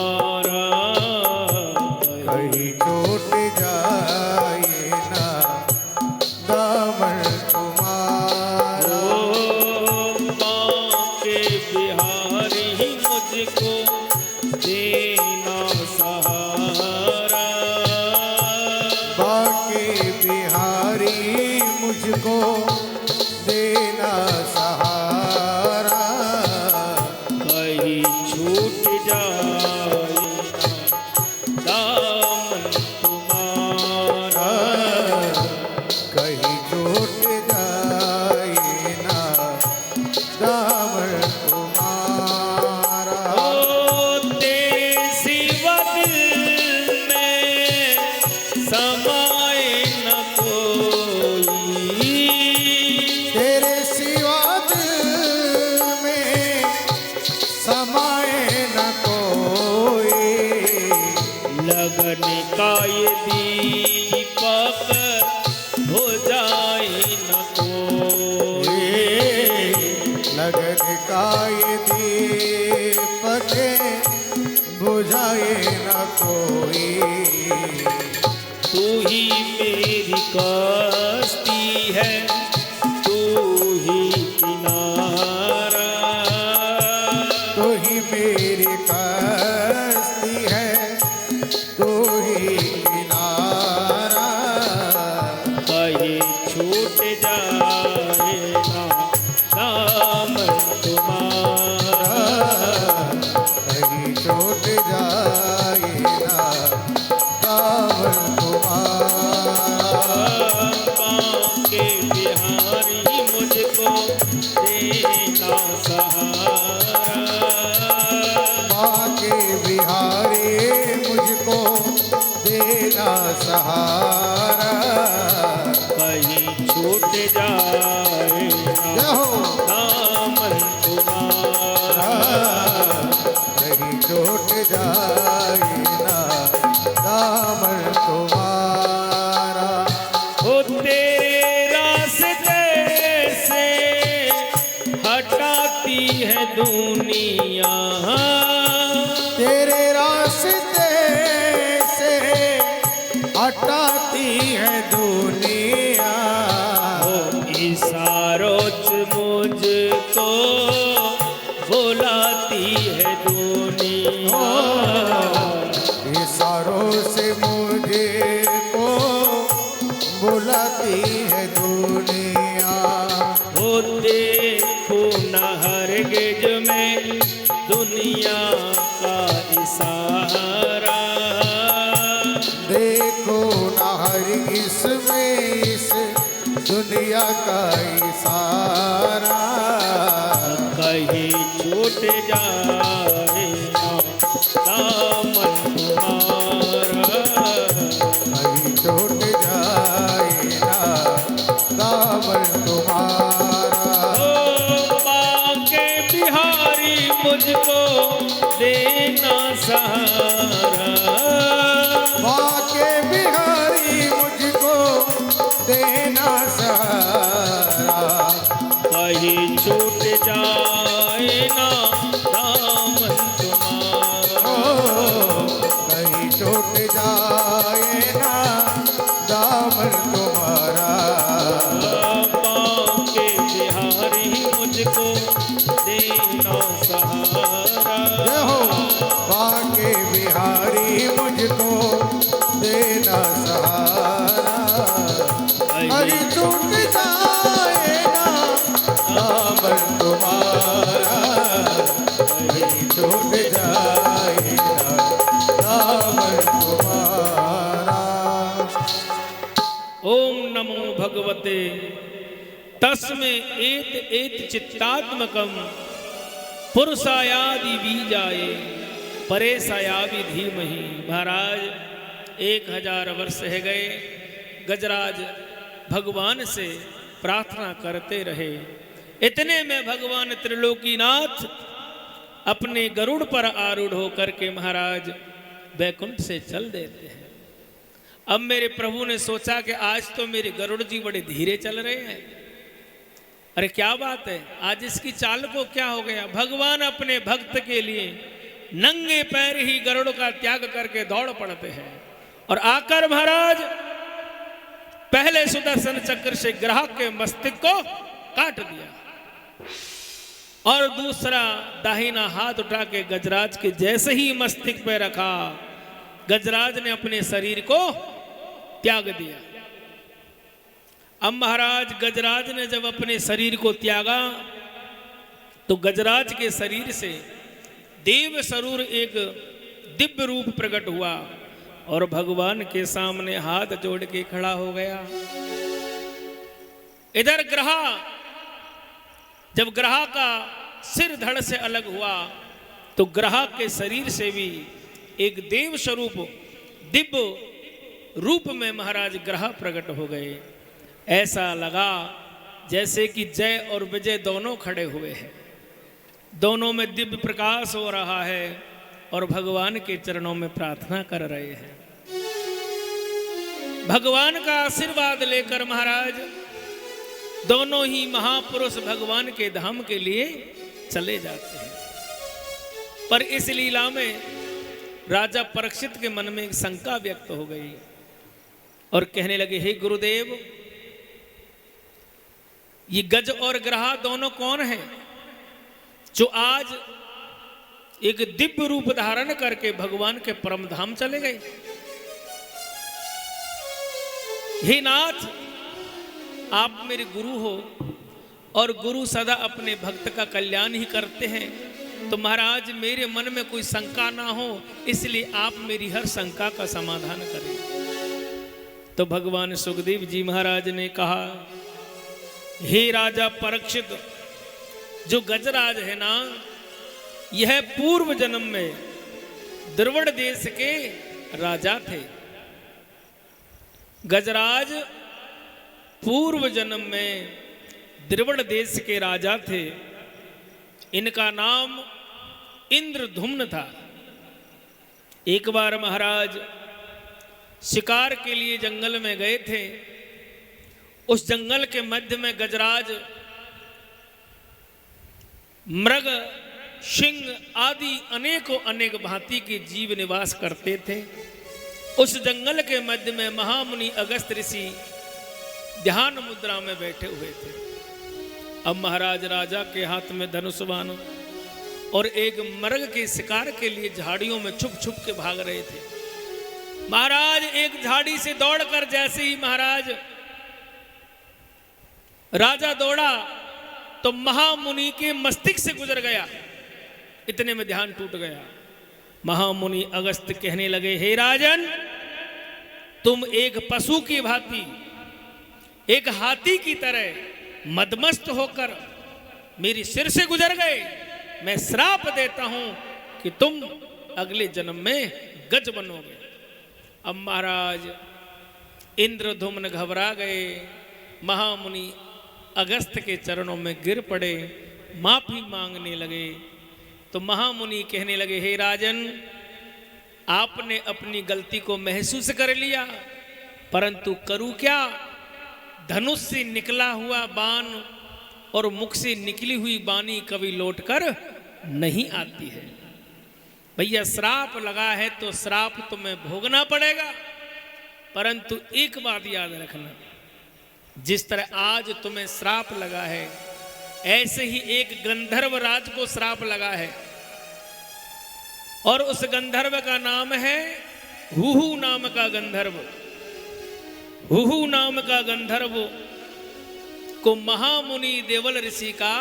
समाए न कोई। लगन का ये दीपक बुझाए न कोई। लगन का ये दीपक बुझाए न कोई। तू ही मेरी कश्ती है, तू ही किनारा। तू ही मेरी कश्ती है, तू ही किनारा। कहीं छूट जाए ना दामन तुम्हारा। कहीं छूट जाए ना दामन तुम्हारा। बांके बिहारी मुझको देना सहारा। बांके बिहारी मुझको देना सहारा। कहीं छूट जाए ना दामन तुम्हारा। कहीं छूट जाए ना दामन तुम्हारा। हो तेरे रास्ते से हटाती है दुनिया। तेरे रास्ते से हटाती है दुनिया। हो इशारों से मुझको बुलाती है दुनिया। इशारों से मुझे को बुलाती है दुनिया। हो देखो न हरगिज में दुनिया का इशारा। देखो ना हरगिज़ में इस दुनिया का इशारा। कहीं छूट जाए ना दामन तुम्हारा। कहीं छूट जाए ना दामन तुम्हारा। ओ बांके बिहारी मुझको देना सहारा। बांके बिहारी मुझको देना सहारा। कहीं छूट जाए ना दामन तुम्हारा। कहीं छूट जाए ना दामन तुम्हारा। बांके बिहारी मुझको देना सहारा। जय हो बांके बिहारी मुझको देना सहारा। अरे छूट जाए ना दामन तुम्हारा। कहीं छूट जाए ना दामन तुम्हारा। ओम नमो भगवते तस्मे एत एत चित्तात्मकम पुरुषायादि बीजाए परेशायादि धीमहि। महाराज 1000 वर्ष है गए, गजराज भगवान से प्रार्थना करते रहे। इतने में भगवान त्रिलोकीनाथ अपने गरुड़ पर आरूढ़ होकर के महाराज बैकुंठ से चल देते हैं। अब मेरे प्रभु ने सोचा कि आज तो मेरे गरुड़ जी बड़े धीरे चल रहे हैं। अरे क्या बात है, आज इसकी चाल को क्या हो गया। भगवान अपने भक्त के लिए नंगे पैर ही गरुड़ का त्याग करके दौड़ पड़ते हैं और आकर महाराज पहले सुदर्शन चक्र से ग्राहक के मस्तिष्क को काट दिया और दूसरा दाहिना हाथ उठा के गजराज के जैसे ही मस्तिष्क पे रखा, गजराज ने अपने शरीर को त्याग दिया। अब महाराज गजराज ने जब अपने शरीर को त्यागा तो गजराज के शरीर से देव स्वरूप एक दिव्य रूप प्रकट हुआ और भगवान के सामने हाथ जोड़ के खड़ा हो गया। इधर ग्रहा जब ग्रहा का सिर धड़ से अलग हुआ तो ग्रहा के शरीर से भी एक देव स्वरूप दिव्य रूप में महाराज ग्रह प्रकट हो गए। ऐसा लगा जैसे कि जय और विजय दोनों खड़े हुए हैं। दोनों में दिव्य प्रकाश हो रहा है और भगवान के चरणों में प्रार्थना कर रहे हैं। भगवान का आशीर्वाद लेकर महाराज दोनों ही महापुरुष भगवान के धाम के लिए चले जाते हैं। पर इस लीला में राजा परीक्षित के मन में एक शंका व्यक्त हो गई और कहने लगे, हे गुरुदेव, ये गज और ग्रहा दोनों कौन हैं जो आज एक दिव्य रूप धारण करके भगवान के परम धाम चले गए? हे नाथ, आप मेरे गुरु हो और गुरु सदा अपने भक्त का कल्याण ही करते हैं, तो महाराज मेरे मन में कोई शंका ना हो, इसलिए आप मेरी हर शंका का समाधान करें। तो भगवान सुखदेव जी महाराज ने कहा, हे राजा परीक्षित, जो गजराज है ना, यह पूर्व जन्म में द्रविड़ देश के राजा थे। गजराज पूर्व जन्म में द्रविड़ देश के राजा थे। इनका नाम इंद्रधुम्न था। एक बार महाराज शिकार के लिए जंगल में गए थे। उस जंगल के मध्य में गजराज मृग, सिंह आदि अनेकों अनेक भांति के जीव निवास करते थे। उस जंगल के मध्य में महामुनि अगस्त ऋषि ध्यान मुद्रा में बैठे हुए थे। अब महाराज राजा के हाथ में धनुष बाण और एक मृग के शिकार के लिए झाड़ियों में छुप छुप के भाग रहे थे। महाराज एक झाड़ी से दौड़कर जैसे ही महाराज राजा दौड़ा तो महामुनि के मस्तिष्क से गुजर गया। इतने में ध्यान टूट गया। महामुनि अगस्त कहने लगे, हे राजन, तुम एक पशु की भांति, एक हाथी की तरह मदमस्त होकर मेरी सिर से गुजर गए। मैं श्राप देता हूं कि तुम अगले जन्म में गज बनोगे। अब महाराज इंद्रधुम्न घबरा गए। महामुनि अगस्त के चरणों में गिर पड़े, माफी मांगने लगे। तो महामुनि कहने लगे, हे राजन, आपने अपनी गलती को महसूस कर लिया, परंतु करूं क्या? धनुष से निकला हुआ बाण और मुख से निकली हुई वाणी कभी लौटकर नहीं आती है। भैया, श्राप लगा है तो श्राप तुम्हें भोगना पड़ेगा। परंतु एक बात याद रखना, जिस तरह आज तुम्हें श्राप लगा है, ऐसे ही एक गंधर्व राज को श्राप लगा है और उस गंधर्व का नाम है हुहु नाम का गंधर्व। हुहु नाम का गंधर्व को महामुनि देवल ऋषि का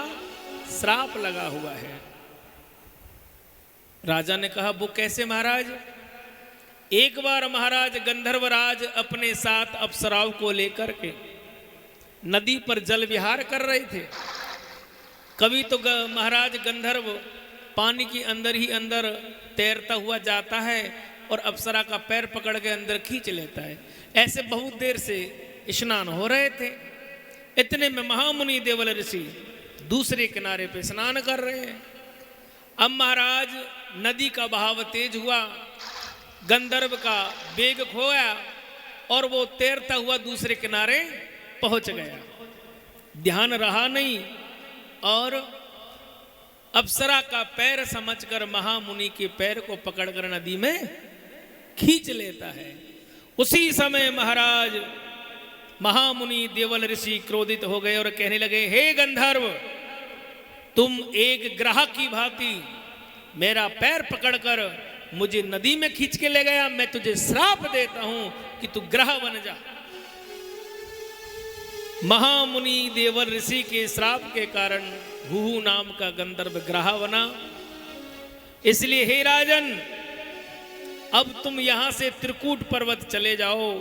श्राप लगा हुआ है। राजा ने कहा, वो कैसे महाराज? एक बार महाराज गंधर्वराज अपने साथ अप्सराओं को लेकर के नदी पर जल विहार कर रहे थे। कभी तो महाराज गंधर्व पानी के अंदर ही अंदर तैरता हुआ जाता है और अप्सरा का पैर पकड़ के अंदर खींच लेता है। ऐसे बहुत देर से स्नान हो रहे थे। इतने में महामुनि देवल ऋषि दूसरे किनारे पे स्नान कर रहे हैं। अब महाराज नदी का बहाव तेज हुआ, गंधर्व का वेग खोया और वो तैरता हुआ दूसरे किनारे पहुंच गया। ध्यान रहा नहीं और अप्सरा का पैर समझकर महामुनि के पैर को पकड़कर नदी में खींच लेता है। उसी समय महाराज महामुनि देवल ऋषि क्रोधित हो गए और कहने लगे, हे गंधर्व, तुम एक ग्रह की भांति मेरा पैर पकड़कर मुझे नदी में खींच के ले गया। मैं तुझे श्राप देता हूं कि तू ग्रह बन जा। महामुनि देवल ऋषि के श्राप के कारण हुहु नाम का गंधर्व ग्रह बना। इसलिए हे राजन, अब तुम यहां से त्रिकूट पर्वत चले जाओ।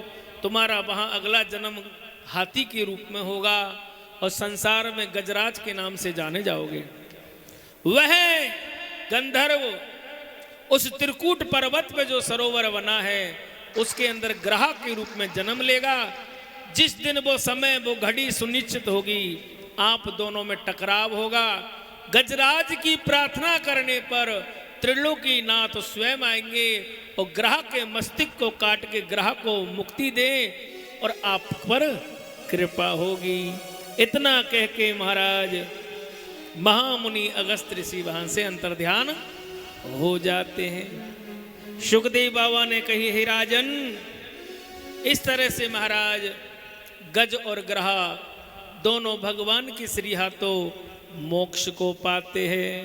तुम्हारा वहां अगला जन्म हाथी के रूप में होगा और संसार में गजराज के नाम से जाने जाओगे। वह गंधर्व उस त्रिकूट पर्वत पे जो सरोवर बना है उसके अंदर ग्रह के रूप में जन्म लेगा। जिस दिन वो समय वो घड़ी सुनिश्चित होगी, आप दोनों में टकराव होगा गजराज की प्रार्थना करने पर त्रिलोकीनाथ स्वयं आएंगे और ग्रह के मस्तिष्क को काट के ग्रह को मुक्ति दें और आप पर कृपा होगी। इतना कह के महाराज महामुनि अगस्त ऋषि वहां से अंतर्ध्यान हो जाते हैं। सुखदेव बाबा ने कही, हे राजन, इस तरह से महाराज गज और ग्रह दोनों भगवान की श्री हाथों मोक्ष को पाते हैं।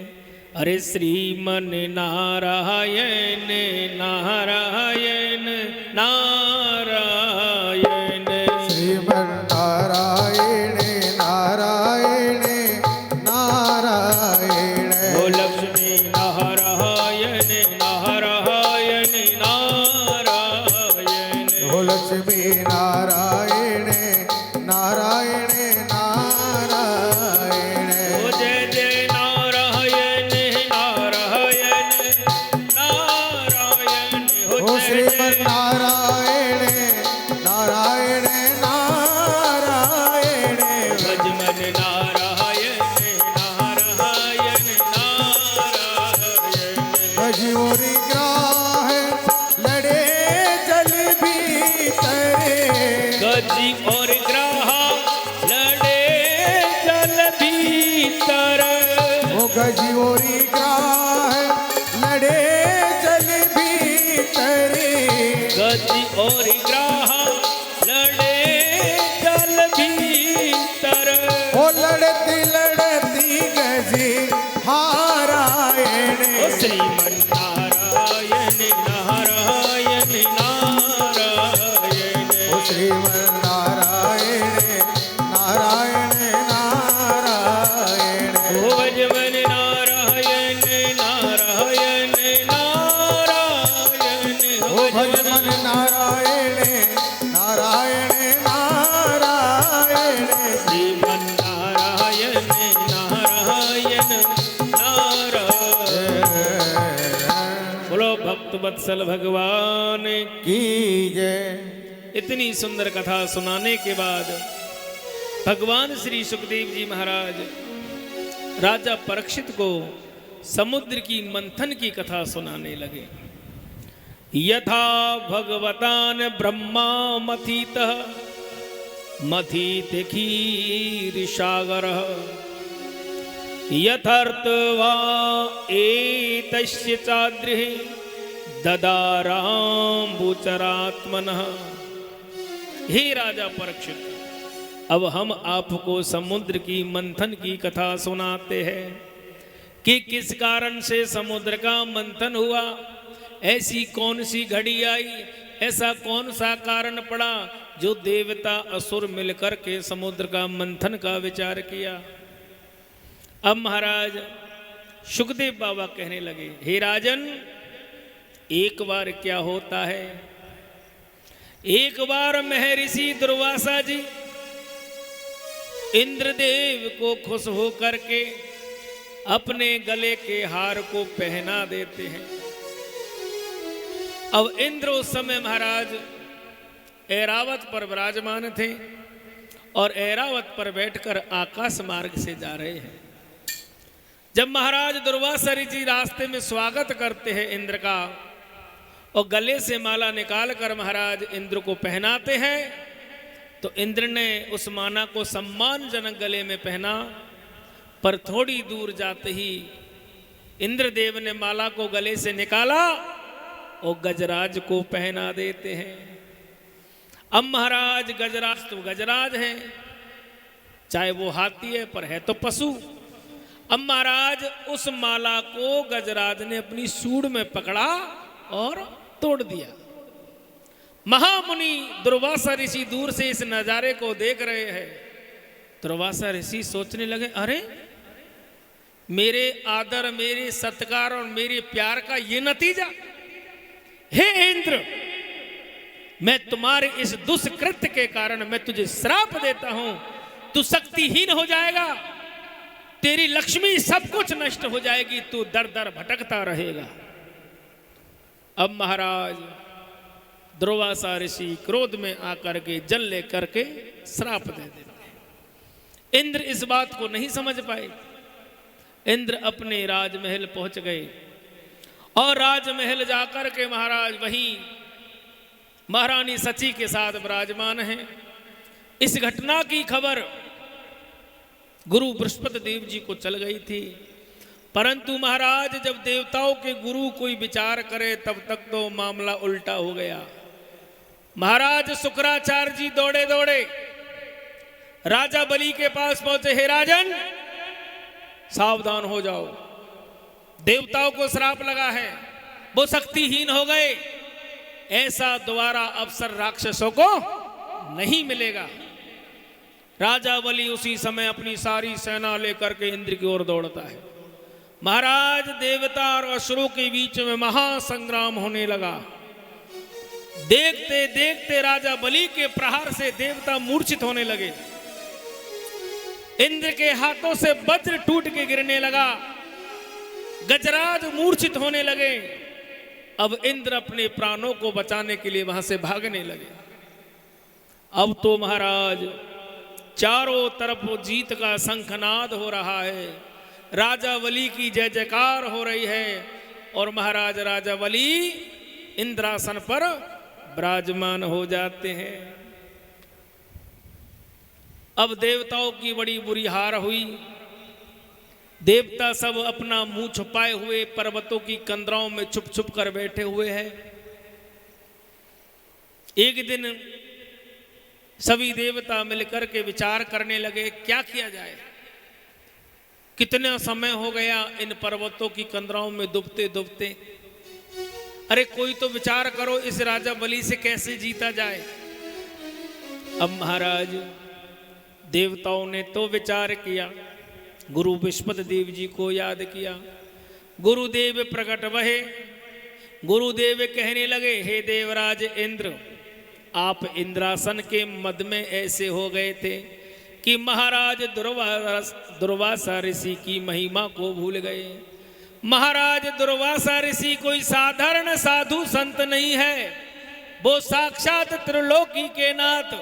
अरे श्रीमन नारायण नारायण नारायण, श्रीमन नारायण नारायण नारायण, ओ लक्ष्मी नारायण नारायण नारायण, ओ लक्ष्मी नारायण नारायण नारायण, ओ जय जय नारायण नारायण नारायण, ओ श्रीमन नारायण नारायण नारायण, भजमन नारायण नारायण नारायण, भजोरी ग्राह लड़े जल भीतरे, गजी और ग्राह लड़े जल भीतर, ओ गजोरी ग्राह लड़े जल भीतरे, गजी और ग्राह लड़े जल भीतर, ओ लड़ती लड़ती गजी हारायण, ओ श्रीमन नारायण नारायण नारायण, ओ श्रीमन नारायण नारायण नारायण, ओ भजमन नारायण नारायण नारायण, ओ भजमन नारायण नारायण नारायण, श्रीमन नारायण नारायण नारायण। बोलो भक्त वत्सल भगवान की जय। इतनी सुंदर कथा सुनाने के बाद भगवान श्री सुखदेव जी महाराज राजा परीक्षित को समुद्र की मंथन की कथा सुनाने लगे। यथा भगवतान ब्रह्मा मथीतः मथीत क्षीर सागर, यथार्थवा एतस्य चाद्रिः ददाराम्बुचरात्मनः। हे राजा परीक्षित, अब हम आपको समुद्र की मंथन की कथा सुनाते हैं कि किस कारण से समुद्र का मंथन हुआ, ऐसी कौन सी घड़ी आई, ऐसा कौन सा कारण पड़ा जो देवता असुर मिलकर के समुद्र का मंथन का विचार किया। अब महाराज सुखदेव बाबा कहने लगे, हे राजन, एक बार क्या होता है, एक बार महर्षि दुर्वासा जी इंद्रदेव को खुश होकर के अपने गले के हार को पहना देते हैं। अब इंद्र उस समय महाराज ऐरावत पर विराजमान थे और ऐरावत पर बैठकर आकाश मार्ग से जा रहे हैं। जब महाराज दुर्वासा ऋषि रास्ते में स्वागत करते हैं इंद्र का और गले से माला निकाल कर महाराज इंद्र को पहनाते हैं, तो इंद्र ने उस माला को सम्मानजनक गले में पहना, पर थोड़ी दूर जाते ही इंद्रदेव ने माला को गले से निकाला और गजराज को पहना देते हैं। अब महाराज गजराज तो गजराज है, चाहे वो हाथी है पर है तो पशु। अब महाराज उस माला को गजराज ने अपनी सूंड में पकड़ा और तोड़ दिया। महामुनि दुर्वासा ऋषि दूर से इस नजारे को देख रहे हैं। दुर्वासा ऋषि सोचने लगे, अरे मेरे आदर, मेरे सत्कार और मेरे प्यार का ये नतीजा। हे इंद्र, मैं तुम्हारे इस दुष्कृत्य के कारण मैं तुझे श्राप देता हूं, तू शक्तिहीन हो जाएगा, तेरी लक्ष्मी सब कुछ नष्ट हो जाएगी, तू दर दर भटकता रहेगा। अब महाराज दुर्वासा ऋषि क्रोध में आकर के जल लेकर के श्राप दे देते हैं। इंद्र इस बात को नहीं समझ पाए। इंद्र अपने राजमहल पहुंच गए और राजमहल जाकर के महाराज वहीं महारानी सची के साथ विराजमान हैं। इस घटना की खबर गुरु बृहस्पति देव जी को चल गई थी, परंतु महाराज जब देवताओं के गुरु कोई विचार करे तब तक तो मामला उल्टा हो गया। महाराज शुक्राचार्य जी दौड़े दौड़े राजा बलि के पास पहुंचे। हे राजन, सावधान हो जाओ, देवताओं को श्राप लगा है, वो शक्तिहीन हो गए, ऐसा दोबारा अवसर राक्षसों को नहीं मिलेगा। राजा बलि उसी समय अपनी सारी सेना लेकर के इंद्र की ओर दौड़ता है। महाराज देवता और असुरों के बीच में महासंग्राम होने लगा। देखते देखते राजा बलि के प्रहार से देवता मूर्छित होने लगे। इंद्र के हाथों से वज्र टूट के गिरने लगा। गजराज मूर्छित होने लगे। अब इंद्र अपने प्राणों को बचाने के लिए वहां से भागने लगे। अब तो महाराज चारों तरफ जीत का शंखनाद हो रहा है, राजा बलि की जय जयकार हो रही है और महाराज राजा बलि इंद्रासन पर विराजमान हो जाते हैं। अब देवताओं की बड़ी बुरी हार हुई। देवता सब अपना मुंह छुपाए हुए पर्वतों की कंदराओं में छुप छुप कर बैठे हुए हैं। एक दिन सभी देवता मिलकर के विचार करने लगे, क्या किया जाए, कितना समय हो गया इन पर्वतों की कंदराओं में डूबते डूबते। अरे कोई तो विचार करो, इस राजा बलि से कैसे जीता जाए। अब महाराज देवताओं ने तो विचार किया, गुरु बृहस्पति देव जी को याद किया। गुरुदेव प्रकट भये। गुरुदेव कहने लगे, हे देवराज इंद्र, आप इंद्रासन के मद में ऐसे हो गए थे कि महाराज दुर्वासा ऋषि की महिमा को भूल गए। महाराज दुर्वासा ऋषि कोई साधारण साधु संत नहीं है, वो साक्षात त्रिलोकी के नाथ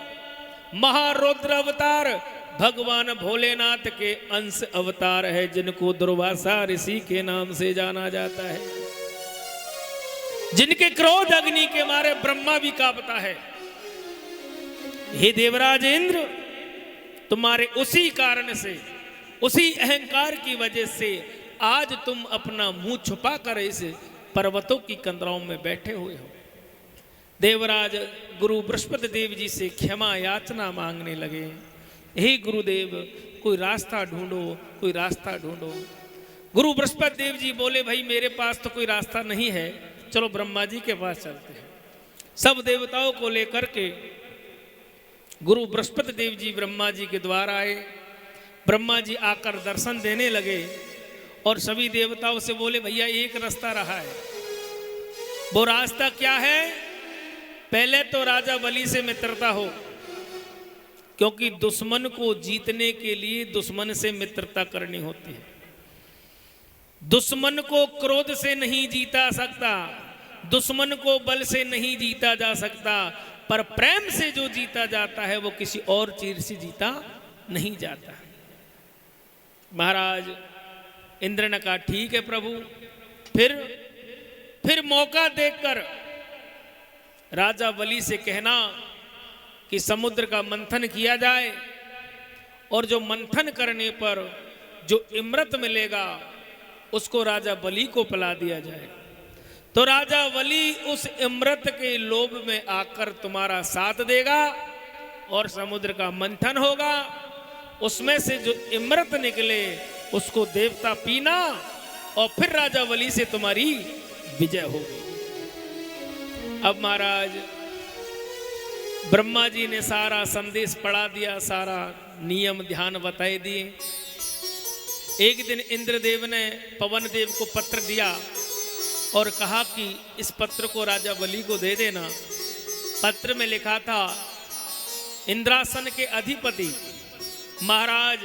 महारुद्र अवतार भगवान भोलेनाथ के अंश अवतार है, जिनको दुर्वासा ऋषि के नाम से जाना जाता है, जिनके क्रोध अग्नि के मारे ब्रह्मा भी कांपता है। हे देवराज इंद्र, तुम्हारे उसी कारण से, उसी अहंकार की वजह से आज तुम अपना मुंह छुपा कर इस पर्वतों की कंदराओं में बैठे हुए हो। देवराज गुरु बृहस्पति देव जी से क्षमा याचना मांगने लगे। हे गुरुदेव, कोई रास्ता ढूंढो, कोई रास्ता ढूंढो। गुरु बृहस्पति देव जी बोले, भाई मेरे पास तो कोई रास्ता नहीं है, चलो ब्रह्मा जी के पास चलते हैं। सब देवताओं को लेकर के गुरु बृहस्पति देव जी ब्रह्मा जी के द्वार आए। ब्रह्मा जी आकर दर्शन देने लगे और सभी देवताओं से बोले, भैया एक रास्ता रहा है। वो रास्ता क्या है? पहले तो राजा बलि से मित्रता हो, क्योंकि दुश्मन को जीतने के लिए दुश्मन से मित्रता करनी होती है। दुश्मन को क्रोध से नहीं जीता सकता, दुश्मन को बल से नहीं जीता जा सकता, पर प्रेम से जो जीता जाता है वो किसी और चीज से जीता नहीं जाता। महाराज इंद्र ने कहा, ठीक है प्रभु। फिर मौका देखकर राजा बलि से कहना कि समुद्र का मंथन किया जाए और जो मंथन करने पर जो अमृत मिलेगा उसको राजा बलि को पिला दिया जाए। तो राजा बलि उस अमृत के लोभ में आकर तुम्हारा साथ देगा और समुद्र का मंथन होगा, उसमें से जो अमृत निकले उसको देवता पीना और फिर राजा बलि से तुम्हारी विजय होगी। अब महाराज ब्रह्मा जी ने सारा संदेश पढ़ा दिया, सारा नियम ध्यान बताए दिए। एक दिन इंद्रदेव ने पवन देव को पत्र दिया और कहा कि इस पत्र को राजा बलि को दे देना। पत्र में लिखा था, इंद्रासन के अधिपति महाराज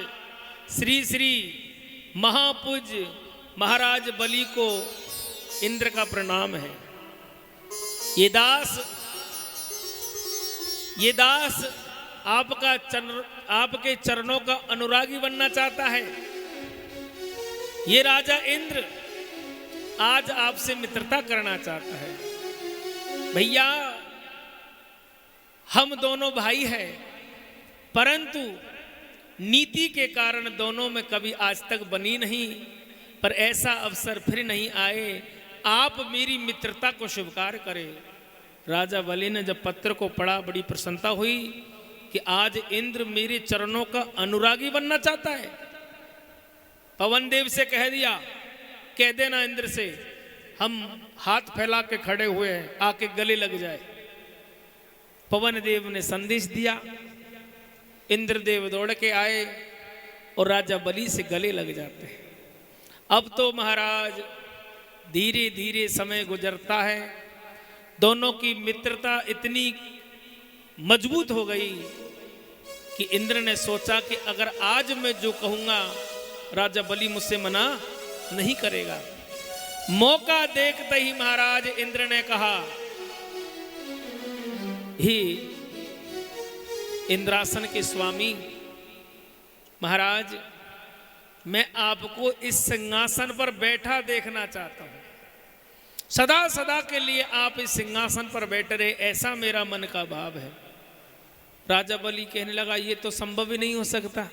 श्री श्री महापूज्य महाराज बलि को इंद्र का प्रणाम है। ये दास आपके चरणों का अनुरागी बनना चाहता है। ये राजा इंद्र आज आपसे मित्रता करना चाहता है। भैया हम दोनों भाई हैं, परंतु नीति के कारण दोनों में कभी आज तक बनी नहीं, पर ऐसा अवसर फिर नहीं आए, आप मेरी मित्रता को स्वीकार करें। राजा बलि ने जब पत्र को पढ़ा बड़ी प्रसन्नता हुई कि आज इंद्र मेरे चरणों का अनुरागी बनना चाहता है। पवन देव से कह दिया, कह देना इंद्र से हम हाथ फैला के खड़े हुए हैं, आके गले लग जाए। पवन देव ने संदेश दिया, इंद्रदेव दौड़ के आए और राजा बलि से गले लग जाते हैं। अब तो महाराज धीरे धीरे समय गुजरता है, दोनों की मित्रता इतनी मजबूत हो गई कि इंद्र ने सोचा कि अगर आज मैं जो कहूंगा राजा बलि मुझसे मना नहीं करेगा। मौका देखते ही महाराज इंद्र ने कहा, हे इंद्रासन के स्वामी महाराज, मैं आपको इस सिंहासन पर बैठा देखना चाहता हूं। सदा सदा के लिए आप इस सिंहासन पर बैठे रहे, ऐसा मेरा मन का भाव है। राजा बलि कहने लगा, ये तो संभव ही नहीं हो सकता,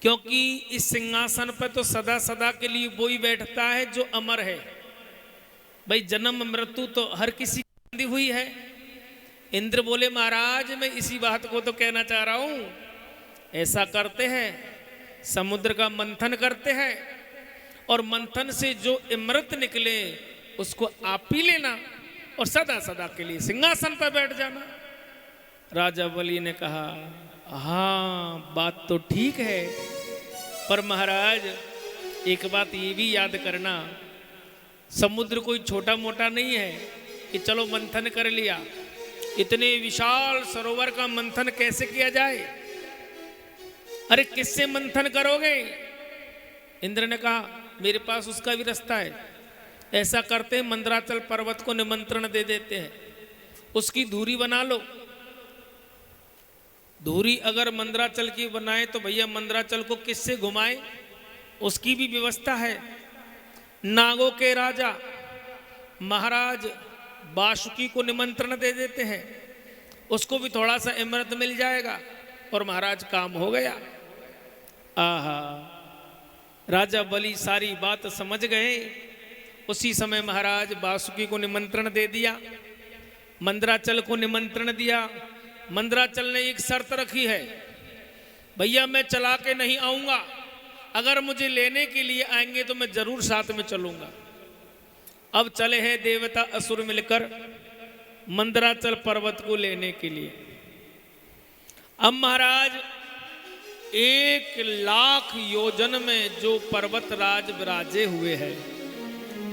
क्योंकि इस सिंहासन पर तो सदा सदा के लिए वो ही बैठता है जो अमर है। भाई जन्म मृत्यु तो हर किसी की बंधी हुई है। इंद्र बोले, महाराज मैं इसी बात को तो कहना चाह रहा हूं। ऐसा करते हैं, समुद्र का मंथन करते हैं और मंथन से जो अमृत निकले उसको आप पी लेना और सदा सदा के लिए सिंहासन पर बैठ जाना। राजा बलि ने कहा, हाँ बात तो ठीक है, पर महाराज एक बात ये भी याद करना, समुद्र कोई छोटा मोटा नहीं है कि चलो मंथन कर लिया। इतने विशाल सरोवर का मंथन कैसे किया जाए? अरे किससे मंथन करोगे? इंद्र ने कहा, मेरे पास उसका भी रास्ता है। ऐसा करते हैं, मंदराचल पर्वत को निमंत्रण दे देते हैं, उसकी धुरी बना लो। धुरी अगर मंदराचल की बनाए तो भैया मंदराचल को किससे घुमाए, उसकी भी व्यवस्था है। नागों के राजा महाराज बासुकी को निमंत्रण दे देते हैं, उसको भी थोड़ा सा अमृत मिल जाएगा और महाराज काम हो गया। आहा, राजा बलि सारी बात समझ गए। उसी समय महाराज बासुकी को निमंत्रण दे दिया, मंदराचल को निमंत्रण दिया। मंदराचल ने एक शर्त रखी है, भैया मैं चला के नहीं आऊंगा, अगर मुझे लेने के लिए आएंगे तो मैं जरूर साथ में चलूंगा। अब चले हैं देवता असुर मिलकर मंदराचल पर्वत को लेने के लिए। अब महाराज 1,00,000 योजन में जो पर्वत राज विराजे हुए हैं,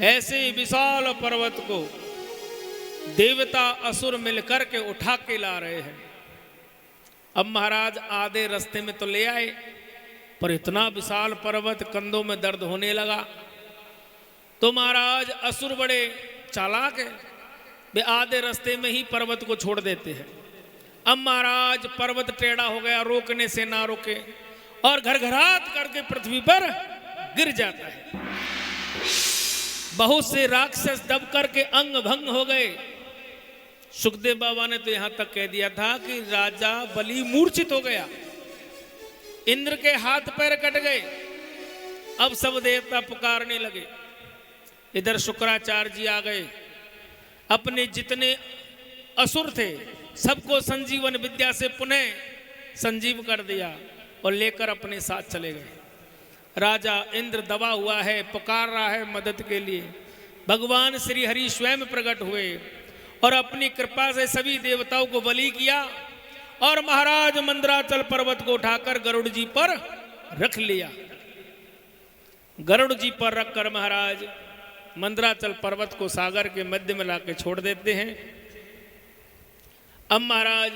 ऐसे विशाल पर्वत को देवता असुर मिलकर के उठा के ला रहे हैं। अब महाराज आधे रास्ते में तो ले आए, पर इतना विशाल पर्वत, कंधों में दर्द होने लगा। तो महाराज असुर बड़े चालाक है, वे आधे रास्ते में ही पर्वत को छोड़ देते हैं। अब महाराज पर्वत टेढ़ा हो गया, रोकने से ना रोके और घरघरात करके पृथ्वी पर गिर जाता है। बहुत से राक्षस दब करके अंग भंग हो गए। सुखदेव बाबा ने तो यहां तक कह दिया था कि राजा बलि मूर्छित हो गया, इंद्र के हाथ पैर कट गए। अब सब देवता पुकारने लगे। इधर शुक्राचार्य जी आ गए, अपने जितने असुर थे सबको संजीवन विद्या से पुनः संजीव कर दिया और लेकर अपने साथ चले गए। राजा इंद्र दबा हुआ है, पुकार रहा है मदद के लिए। भगवान श्री हरि स्वयं प्रकट हुए और अपनी कृपा से सभी देवताओं को बलि किया और महाराज मंदराचल पर्वत को उठाकर गरुड़ जी पर रख लिया। गरुड़ जी पर रखकर महाराज मंदराचल पर्वत को सागर के मध्य में लाकर छोड़ देते हैं। अब महाराज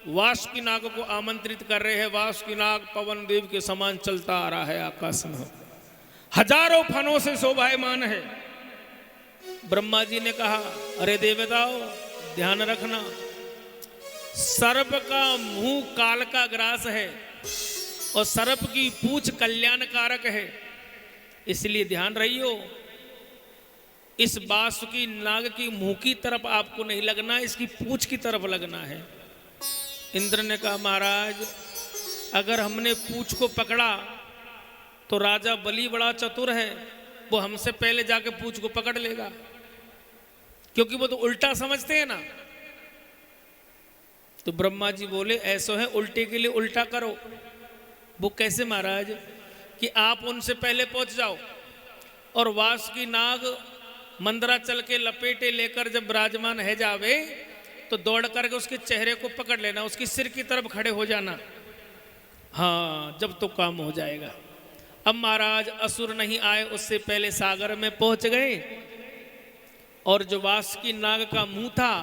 वासुकीनाग को आमंत्रित कर रहे हैं। वासुकीनाग पवन देव के समान चलता आ रहा है आकाश में, हजारों फनों से शोभायमान है। ब्रह्मा जी ने कहा, अरे देवताओं ध्यान रखना, सर्प का मुंह काल का ग्रास है और सर्प की पूंछ कल्याणकारक है। इसलिए ध्यान रहियो, इस वासुकी नाग की मुंह की तरफ आपको नहीं लगना, इसकी पूंछ की तरफ लगना है। इंद्र ने कहा महाराज अगर हमने पूंछ को पकड़ा तो राजा बलि बड़ा चतुर है, वो हमसे पहले जाके पूंछ को पकड़ लेगा, क्योंकि वो तो उल्टा समझते हैं ना। तो ब्रह्मा जी बोले ऐसा है, उल्टे के लिए उल्टा करो। वो कैसे महाराज? कि आप उनसे पहले पहुंच जाओ और वासुकी नाग मंदराचल के लपेटे लेकर जब विराजमान है जावे तो दौड़ करके उसके चेहरे को पकड़ लेना, उसकी सिर की तरफ खड़े हो जाना। हाँ, जब तो काम हो जाएगा। अब महाराज असुर नहीं आए उससे पहले सागर में पहुंच गए और जो वासुकी नाग का मुंह था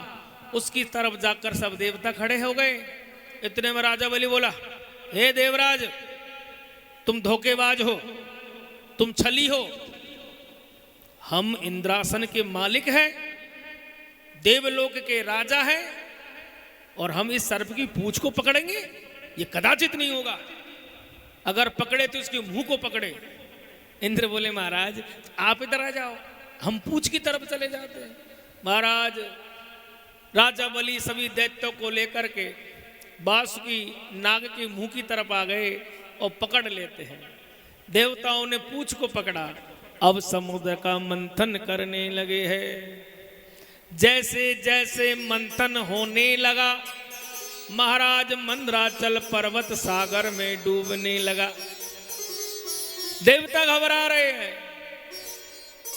उसकी तरफ जाकर सब देवता खड़े हो गए। इतने में राजा बलि बोला, हे देवराज तुम धोखेबाज हो, तुम छली हो, हम इंद्रासन के मालिक हैं, देवलोक के राजा हैं और हम इस सर्प की पूंछ को पकड़ेंगे? ये कदाचित नहीं होगा। अगर पकड़े तो इसके मुंह को पकड़े। इंद्र बोले महाराज आप इधर आ जाओ, हम पूंछ की तरफ चले जाते हैं। महाराज राजा बलि सभी दैत्यों को लेकर के वासुकी नाग के मुंह की तरफ आ गए और पकड़ लेते हैं। देवताओं ने पूंछ को पकड़ा। अब समुद्र का मंथन करने लगे हैं। जैसे जैसे मंथन होने लगा महाराज मंदराचल पर्वत सागर में डूबने लगा। देवता घबरा रहे हैं,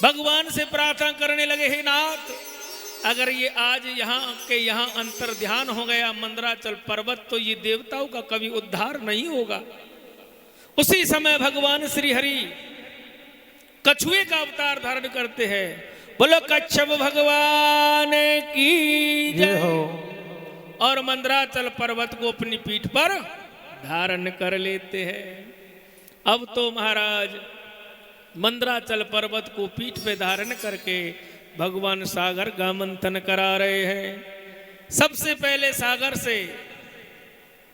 भगवान से प्रार्थना करने लगे, हे नाथ अगर ये आज यहाँ अंतर ध्यान हो गया मंदराचल पर्वत तो ये देवताओं का कभी उद्धार नहीं होगा। उसी समय भगवान श्री हरि कछुए का अवतार धारण करते हैं। बोलो कच्छप भगवान की जय हो। और मंदराचल पर्वत को अपनी पीठ पर धारण कर लेते हैं। अब तो महाराज मंदराचल पर्वत को पीठ पे धारण करके भगवान सागर का मंथन करा रहे हैं। सबसे पहले सागर से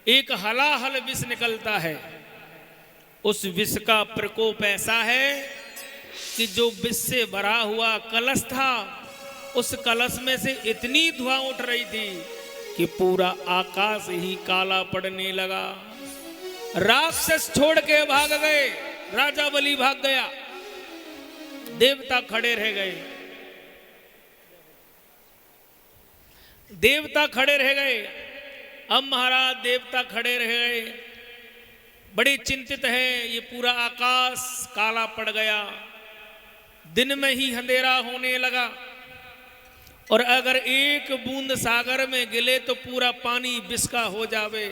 एक हलाहल विष निकलता है। उस विष का प्रकोप ऐसा है कि जो विष से भरा हुआ कलश था उस कलश में से इतनी धुआं उठ रही थी कि पूरा आकाश ही काला पड़ने लगा। राक्षस छोड़ के भाग गए, राजा बलि भाग गया, देवता खड़े रह गए। देवता खड़े रह गए। अब महाराज देवता खड़े रह गए, बड़े चिंतित है। ये पूरा आकाश काला पड़ गया, दिन में ही अंधेरा होने लगा और अगर एक बूंद सागर में गिरे तो पूरा पानी विष का हो जावे,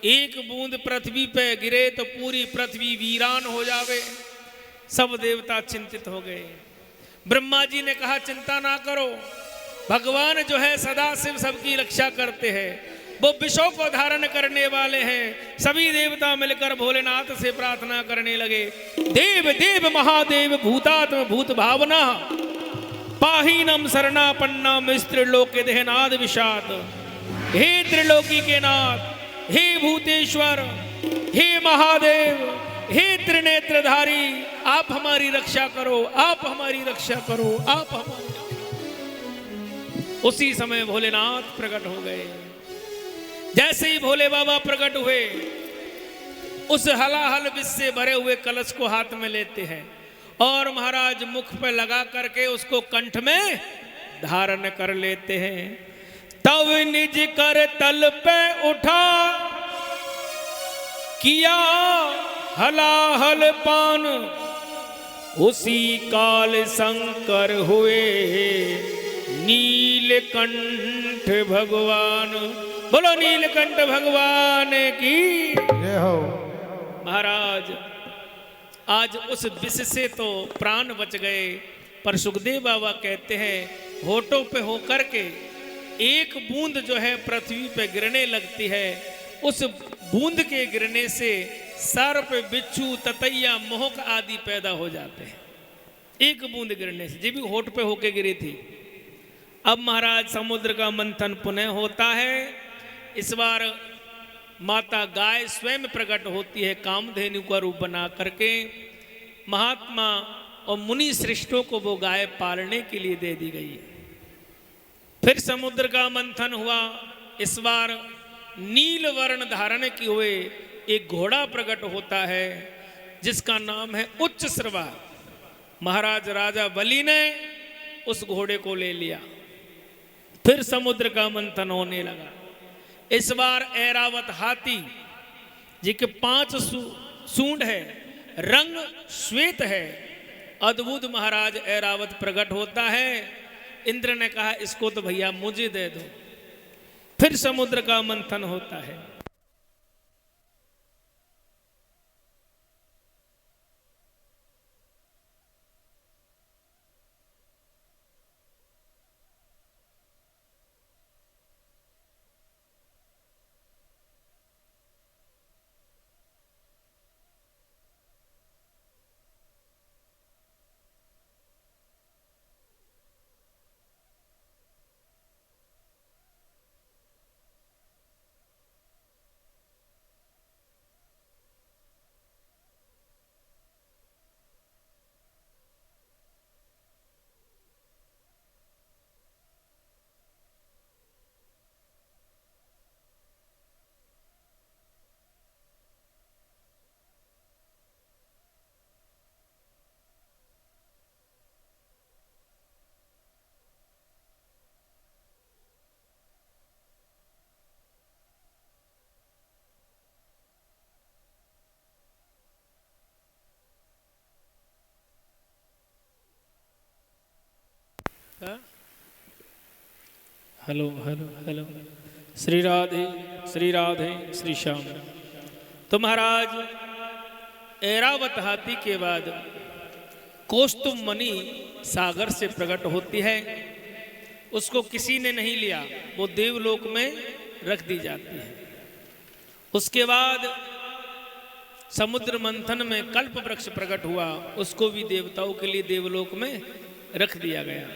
एक बूंद पृथ्वी पे गिरे तो पूरी पृथ्वी वीरान हो जावे। सब देवता चिंतित हो गए। ब्रह्मा जी ने कहा चिंता ना करो, भगवान जो है सदा शिव सबकी रक्षा करते हैं, वो विषों को धारण करने वाले हैं। सभी देवता मिलकर भोलेनाथ से प्रार्थना करने लगे, देव देव महादेव भूतात्म भूत भावना पाहीनम शरणापन्नम स्त्रिलोके देहनाद विषाद। हे त्रिलोकी के नाथ, हे भूतेश्वर, हे महादेव, हे त्रिनेत्रधारी, आप हमारी रक्षा करो, आप हमारी रक्षा करो, आप हमारी। उसी समय भोलेनाथ प्रकट हो गए। जैसे ही भोले बाबा प्रकट हुए उस हलाहल विष से भरे हुए कलश को हाथ में लेते हैं और महाराज मुख पे लगा करके उसको कंठ में धारण कर लेते हैं। तब निज कर तल पे उठा किया हलाहल पान, उसी काल शंकर हुए नीलकंठ भगवान। बोलो नीलकंठ भगवान की जय हो। महाराज आज उस विष से तो प्राण बच गए, पर सुखदेव बाबा कहते हैं होठों पे होकर के एक बूंद जो है पृथ्वी पे गिरने लगती है, उस बूंद के गिरने से सर्प बिच्छू ततैया मोहक आदि पैदा हो जाते हैं। एक बूंद गिरने से, जी भी होठ पे होके गिरी थी। अब महाराज समुद्र का मंथन पुनः होता है। इस बार माता गाय स्वयं प्रकट होती है कामधेनु का रूप बना करके महात्मा और मुनि श्रेष्ठों को वो गाय पालने के लिए दे दी गई। फिर समुद्र का मंथन हुआ। इस बार नील वर्ण धारण किए हुए एक घोड़ा प्रकट होता है जिसका नाम है उच्च श्रवा। महाराज राजा बलि ने उस घोड़े को ले लिया। फिर समुद्र का मंथन होने लगा। इस बार ऐरावत हाथी जिसके 5 सूंड है, रंग श्वेत है, अद्भुत महाराज ऐरावत प्रकट होता है। इंद्र ने कहा इसको तो भैया मुझे दे दो। फिर समुद्र का मंथन होता है। Hello hello hello. Shri Radhe Shri Radhe Shri Shyam. तो महाराज ऐरावत हाथी के बाद कौस्तुभ मणि सागर से प्रकट होती है। उसको किसी ने नहीं लिया, वो देवलोक में रख दी जाती है। उसके बाद समुद्र मंथन में कल्प वृक्ष प्रकट हुआ, उसको भी देवताओं के लिए देवलोक में रख दिया गया।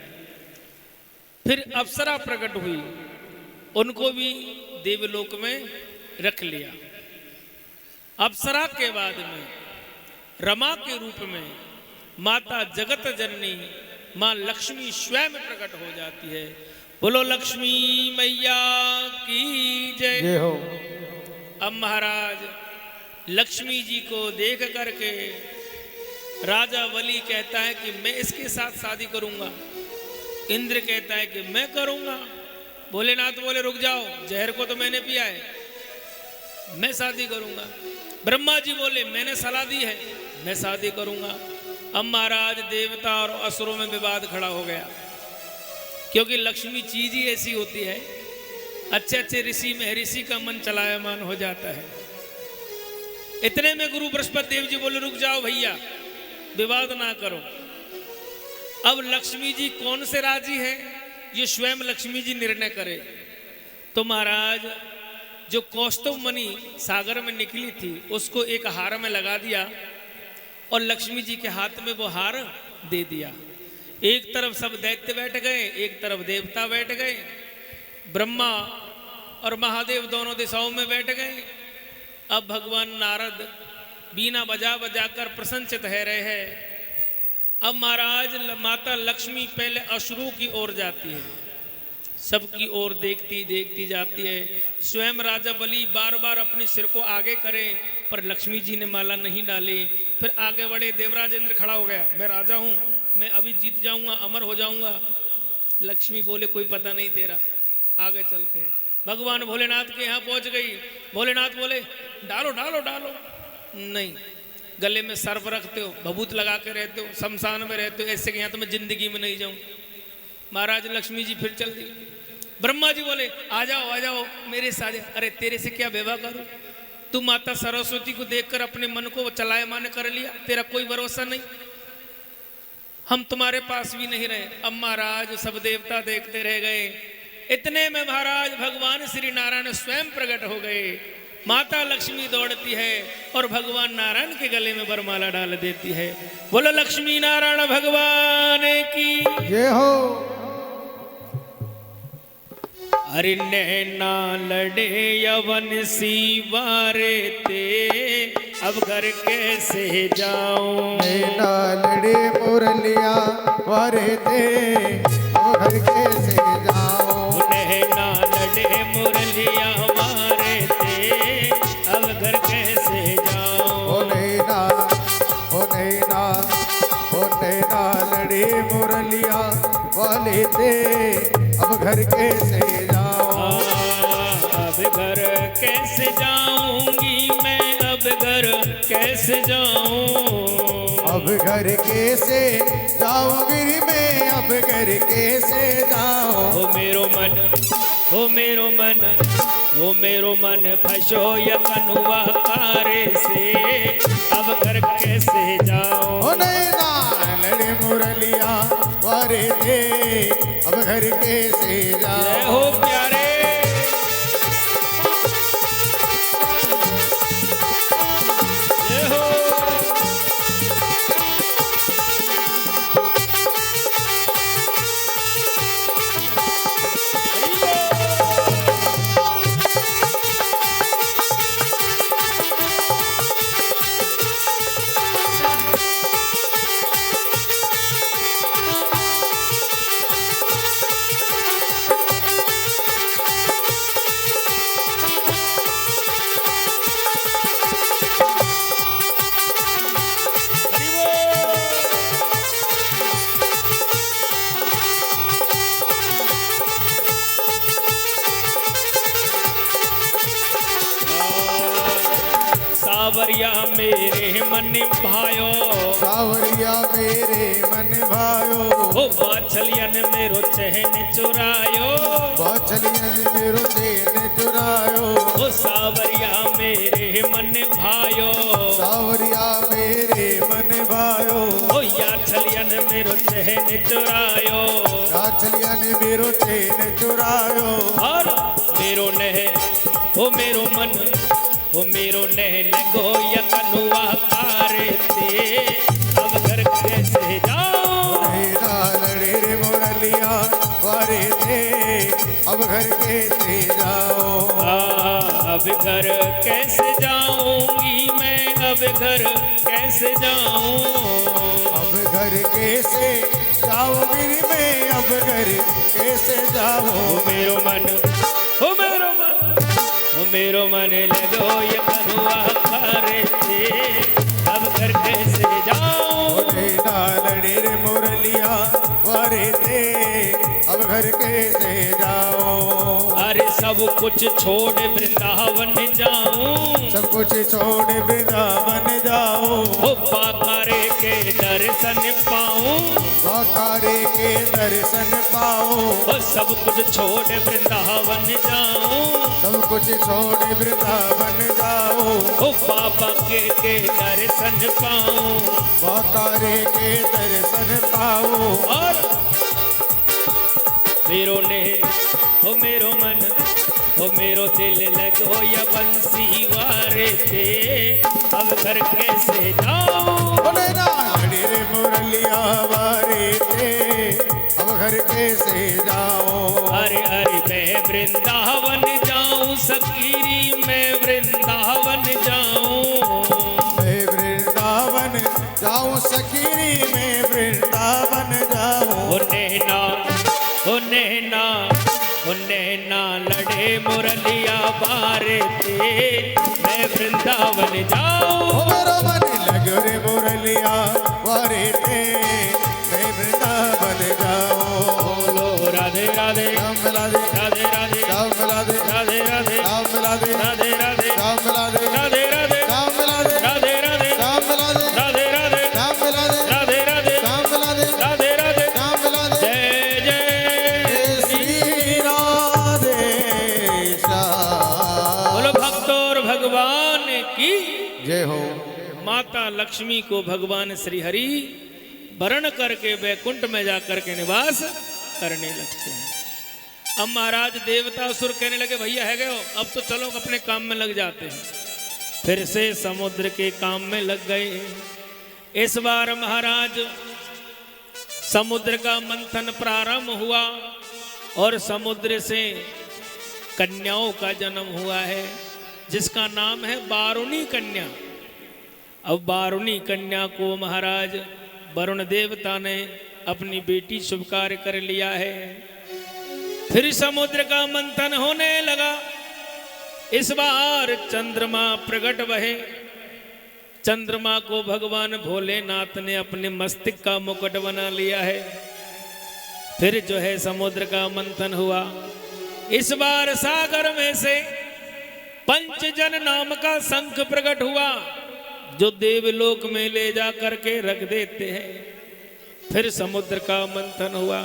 फिर अप्सरा प्रकट हुई, उनको भी देवलोक में रख लिया। अप्सरा के बाद में रमा के रूप में माता जगत जननी मां लक्ष्मी स्वयं प्रकट हो जाती है। बोलो लक्ष्मी मैया की जय। जय हो। अब महाराज लक्ष्मी जी को देख करके राजा बलि कहता है कि मैं इसके साथ शादी करूंगा। इंद्र कहता है कि मैं करूंगा। भोलेनाथ बोले रुक जाओ, जहर को तो मैंने पिया है, मैं शादी करूंगा। ब्रह्मा जी बोले मैंने सलाह दी है, मैं शादी करूंगा। अब महाराज देवता और असुरों में विवाद खड़ा हो गया, क्योंकि लक्ष्मी चीज ही ऐसी होती है, अच्छे अच्छे ऋषि महर्षि का मन चलायमान हो जाता है। इतने में गुरु बृहस्पति देव जी बोले रुक जाओ भैया, विवाद ना करो। अब लक्ष्मी जी कौन से राजी है, ये स्वयं लक्ष्मी जी निर्णय करे। तो महाराज जो कौस्तुभ मणि सागर में निकली थी उसको एक हार में लगा दिया और लक्ष्मी जी के हाथ में वो हार दे दिया। एक तरफ सब दैत्य बैठ गए, एक तरफ देवता बैठ गए। ब्रह्मा और महादेव दोनों दिशाओं में बैठ गए। अब भगवान नारद बीना बजा बजा कर प्रसन्नचित है रहे हैं। अब महाराज माता लक्ष्मी पहले असुरों की ओर जाती है, सबकी ओर देखती देखती जाती है। स्वयं राजा बलि बार बार अपने सिर को आगे करे, पर लक्ष्मी जी ने माला नहीं डाली। फिर आगे बढ़े, देवराज इंद्र खड़ा हो गया, मैं राजा हूँ, मैं अभी जीत जाऊंगा, अमर हो जाऊंगा। लक्ष्मी बोले कोई पता नहीं तेरा, आगे चलते हैं। भगवान भोलेनाथ के यहाँ पहुंच गई। भोलेनाथ बोले डालो डालो डालो। नहीं, गले में सर्प रखते हो, भभूत लगा के रहते हो, शमशान में रहते हो, ऐसे कि यहाँ तो मैं जिंदगी में नहीं जाऊं। महाराज लक्ष्मी जी फिर चल दी। ब्रह्मा जी बोले आ जाओ मेरे साथ। अरे तेरे से क्या विवाह करूं, तू माता सरस्वती को देखकर अपने मन को चलायमान कर लिया, तेरा कोई भरोसा नहीं, हम तुम्हारे पास भी नहीं रहे। अब महाराज सब देवता देखते रह गए। इतने में महाराज भगवान श्री नारायण स्वयं प्रकट हो गए। माता लक्ष्मी दौड़ती है और भगवान नारायण के गले में वरमाला डाल देती है। बोलो लक्ष्मी नारायण भगवान की जय हो। अरे नैना लड़े यवन सी वारे ते अब घर कैसे जाऊं। नैना लड़े मुरलिया वारे थे, अब घर कैसे जाऊं। नैना लड़े मुरलिया मारे थे, अब घर कैसे जाऊं। ओ नैना, ओ नैना, ओ नैना लड़े मुरलिया वाले थे, अब घर कैसे जाऊं। अब घर कैसे जाऊंगी मैं, अब घर कैसे जाऊं। अब घर कैसे जाऊंगी मैं, अब घर कैसे जाऊं। हो मेरो मन, हो मेरो मन, हो मेरो मन फंसो यकनुआ कारे से, अब घर कैसे जाऊं। ओ नैना लड़े मुरलिया वारे थे, अब घर कैसे जय जाऊं। हो प्यारे। जय हो। सावरिया मेरे मन भायो, सावरिया मेरे मन भायो। ओ बाछलियन मेरो चहन चुरायो, बाछलियन मेरो चैन चुरायो। ओ सावरिया मेरे मन भायो, सावरिया मेरे मन भायो। ओ या छलियन मेरो चहन चुरायो। बाछलियन मेरो चैन चुरायो। और मेरो नह, ओ मेरो मन, ओ मेरो नह लगो यकनुआ कारे थे, अब घर कैसे जाऊं। नैना लड़े रे मुरलिया वारे थे, अब घर कैसे जाऊं। अब घर कैसे जाऊंगी मैं, अब घर कैसे जाऊं। अब घर कैसे जाऊंगी मैं, अब घर कैसे जाऊं। ओ मेरो मन, ओ मेरो मन, ओ मेरो मन लगो ये कनुआ करे थे, अब घर कैसे जाऊं। नैना लड़े रे मुरलिया वारे थे, अब घर कैसे जाऊं। अरे सब कुछ छोड़ वृंदावन जाऊं, सब कुछ छोड़ वृंदावन जाऊं। ओ बाकारे के दर्शन पाऊं, बाकारे के दर्शन पाऊं। ओ सब कुछ छोड़ वृंदावन जाऊं, सब कुछ छोड़ वृंदावन जाऊं। ओ बाबा के दर्शन पाऊं। बाकारे के दर्शन पाऊं। और मेरो ने, ओ मेरो मन, ओ मेरो दिल लगो या बंसी वारे थे, अब घर कैसे जाऊं। नैना लड़े रे मुरलिया वारे थे, अब घर कैसे जाऊं। अरे अरे मैं वृंदावन जाऊं सकीरी, मैं वृंदावन जाऊं। मैं वृंदावन जाऊं सखीरी, मैं वृंदावन जाऊं। ओ नैना, ओ नैना, ओ नैना लड़े मुरलिया बारे थे, मैं वृंदावन जाऊं। ओ मेरा मन लगो रे मुरलिया वारे थे, मैं वृंदावन जाऊं। बोलो राधे राधे, राम मिला दे, राधे राधे, राम मिला दे, राधे राधे, राम मिला दे, राधे राधे, राम मिला दे, राधे राधे, राम मिला दे, राधे राधे, राम मिला दे, राधे राधे, राम मिला दे, राधे राधे, राम मिला दे, राधे राधे, राम मिला दे। जय जय जय श्री राधे श्याम। बोलो भक्त और भगवान की जय हो। माता लक्ष्मी को भगवान श्री हरि वरण करके वैकुंठ में जाकर के निवास करने लगते हैं। अब महाराज देवता असुर कहने लगे भैया है गए हो, अब तो चलो अपने काम में लग जाते हैं। फिर से समुद्र के काम में लग गए। इस बार महाराज समुद्र का मंथन प्रारंभ हुआ और समुद्र से कन्याओं का जन्म हुआ है, जिसका नाम है बारुणी कन्या। अब बारुणी कन्या को महाराज वरुण देवता ने अपनी बेटी शुभ कार्य कर लिया है। फिर समुद्र का मंथन होने लगा। इस बार चंद्रमा प्रकट भये। चंद्रमा को भगवान भोलेनाथ ने अपने मस्तिष्क का मुकुट बना लिया है। फिर जो है समुद्र का मंथन हुआ। इस बार सागर में से पंचजन नाम का शंख प्रकट हुआ, जो देवलोक में ले जा करके रख देते हैं। फिर समुद्र का मंथन हुआ।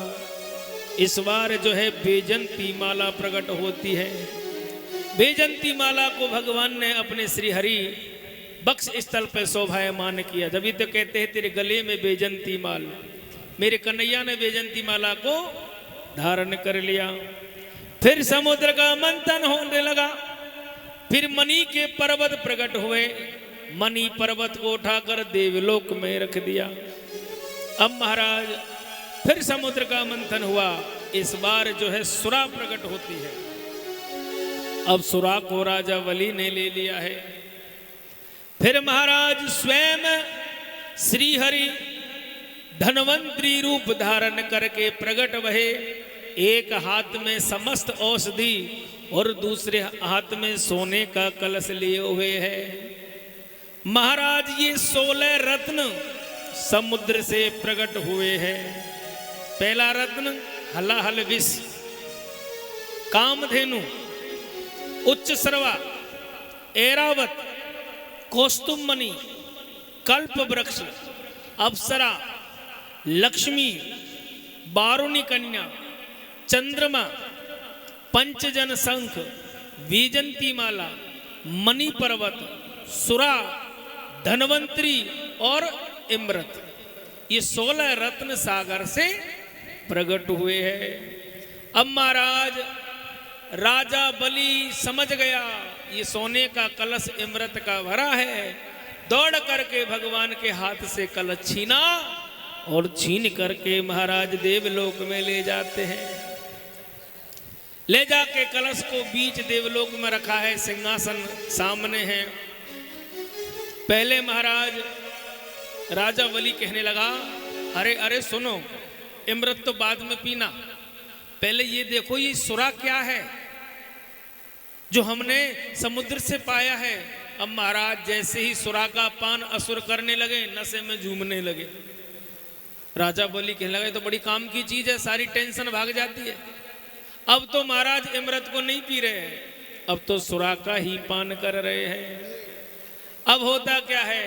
इस बार जो है बेजंती माला प्रकट होती है। बेजंती माला को भगवान ने अपने श्री हरि बक्स स्थल पे शोभायमान किया। जब तो कहते हैं तेरे गले में बेजंती माल, मेरे कन्हैया ने बेजंती माला को धारण कर लिया। फिर समुद्र का मंथन होने लगा। फिर मणि के पर्वत प्रकट हुए। मणि पर्वत को उठाकर देवलोक में रख दिया। अब महाराज फिर समुद्र का मंथन हुआ। इस बार जो है सुरा प्रकट होती है। अब सुरा को राजा बलि ने ले लिया है। फिर महाराज स्वयं श्री हरि धनवंतरी रूप धारण करके प्रकट भये। एक हाथ में समस्त औषधि और दूसरे हाथ में सोने का कलश लिए हुए है। महाराज ये 16 रत्न समुद्र से प्रकट हुए हैं। पहला रत्न हलाहल विष, कामधेनु, उच्च सर्वा, ऐरावत, कौस्तुभमणि, कल्प वृक्ष, अप्सरा, लक्ष्मी, बारुणी कन्या, चंद्रमा, पंचजन शंख, बीजंती माला, मणि पर्वत, सुरा, धनवंतरी और इमरत, ये 16 रत्न सागर से प्रकट हुए हैं। अब महाराज राजा बलि समझ गया ये सोने का कलश इमरत का भरा है। दौड़ करके भगवान के हाथ से कलश छीना और छीन करके महाराज देवलोक में ले जाते हैं। ले जाके कलश को बीच देवलोक में रखा है। सिंहासन सामने है। पहले महाराज राजा बलि कहने लगा, अरे अरे सुनो, इमरत तो बाद में पीना, पहले ये देखो ये सुरा क्या है जो हमने समुद्र से पाया है। अब महाराज जैसे ही सुरा का पान असुर करने लगे, नशे में झूमने लगे। राजा बलि कहने लगा तो बड़ी काम की चीज है, सारी टेंशन भाग जाती है। अब तो महाराज इमरत को नहीं पी रहे हैं, अब तो सुरा का ही पान कर रहे हैं। अब होता क्या है,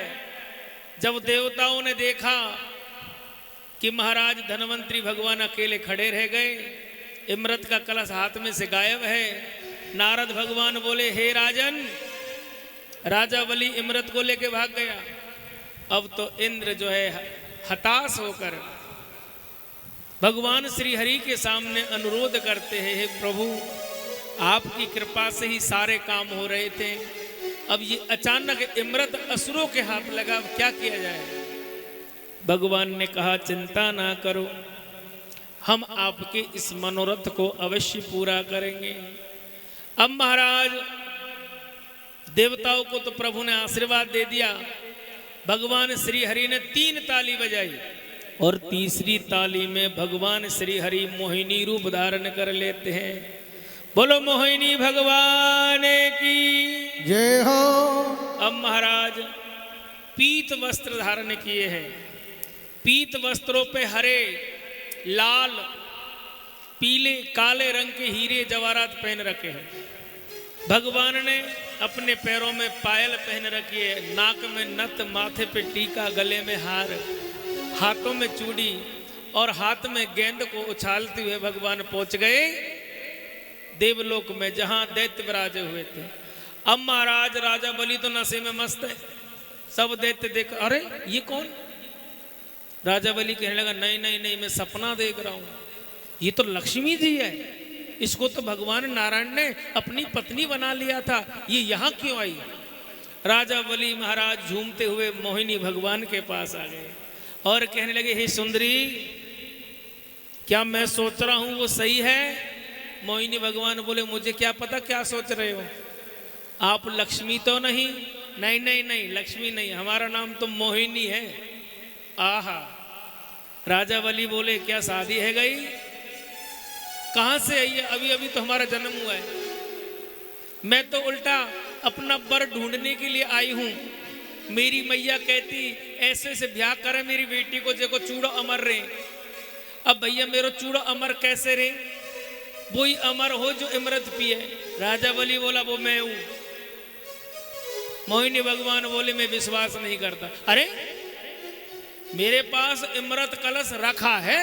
जब देवताओं ने देखा कि महाराज धनवंतरी भगवान अकेले खड़े रह गए, इमरत का कलश हाथ में से गायब है, नारद भगवान बोले हे राजन, राजा बलि इमरत को लेके भाग गया। अब तो इंद्र जो है हताश होकर भगवान श्री हरि के सामने अनुरोध करते हैं, हे प्रभु आपकी कृपा से ही सारे काम हो रहे थे, अब ये अचानक इमरत असुरों के हाथ लगा, अब क्या किया जाए। भगवान ने कहा चिंता ना करो, हम आपके इस मनोरथ को अवश्य पूरा करेंगे। अब महाराज देवताओं को तो प्रभु ने आशीर्वाद दे दिया। भगवान श्री हरि ने 3 ताली बजाई और तीसरी ताली में भगवान श्री हरि मोहिनी रूप धारण कर लेते हैं। बोलो मोहिनी भगवान की जय हो। अब महाराज पीत वस्त्र धारण किए हैं। पीत वस्त्रों पे हरे, लाल, पीले, काले रंग के हीरे जवाहरात पहन रखे हैं। भगवान ने अपने पैरों में पायल पहन रखी है, नाक में नथ, माथे पे टीका, गले में हार, हाथों में चूड़ी और हाथ में गेंद को उछालते हुए भगवान पहुंच गए देवलोक में, जहां दैत्य विराजे हुए थे। अब महाराज राजा बलि तो नशे में मस्त है। सब दैत्य देख, अरे ये कौन? राजा बलि कहने लगा नहीं नहीं नहीं, मैं सपना देख रहा हूं, ये तो लक्ष्मी जी है, इसको तो भगवान नारायण ने अपनी पत्नी बना लिया था, ये यहाँ क्यों आई? राजा बलि महाराज झूमते हुए मोहिनी भगवान के पास आ गए और कहने लगे हे सुंदरी, क्या मैं सोच रहा हूं वो सही है? मोहिनी भगवान बोले मुझे क्या पता क्या सोच रहे हो, आप लक्ष्मी तो नहीं, नहीं नहीं नहीं, लक्ष्मी नहीं, हमारा नाम तो मोहिनी है। आहा। राजा बलि बोले क्या शादी है गई? कहां से आई है? अभी अभी तो हमारा जन्म हुआ है। मैं तो उल्टा अपना वर ढूंढने के लिए आई हूं। मेरी मैया कहती ऐसे से ब्याह करे मेरी बेटी को, देखो चूड़ा अमर रे। अब भैया मेरो चूड़ा अमर कैसे रे? वही अमर हो जो इमरत पिए। राजा बलि बोला वो मैं हूं। मोहिनी भगवान बोले मैं विश्वास नहीं करता। अरे मेरे पास इमरत कलश रखा है,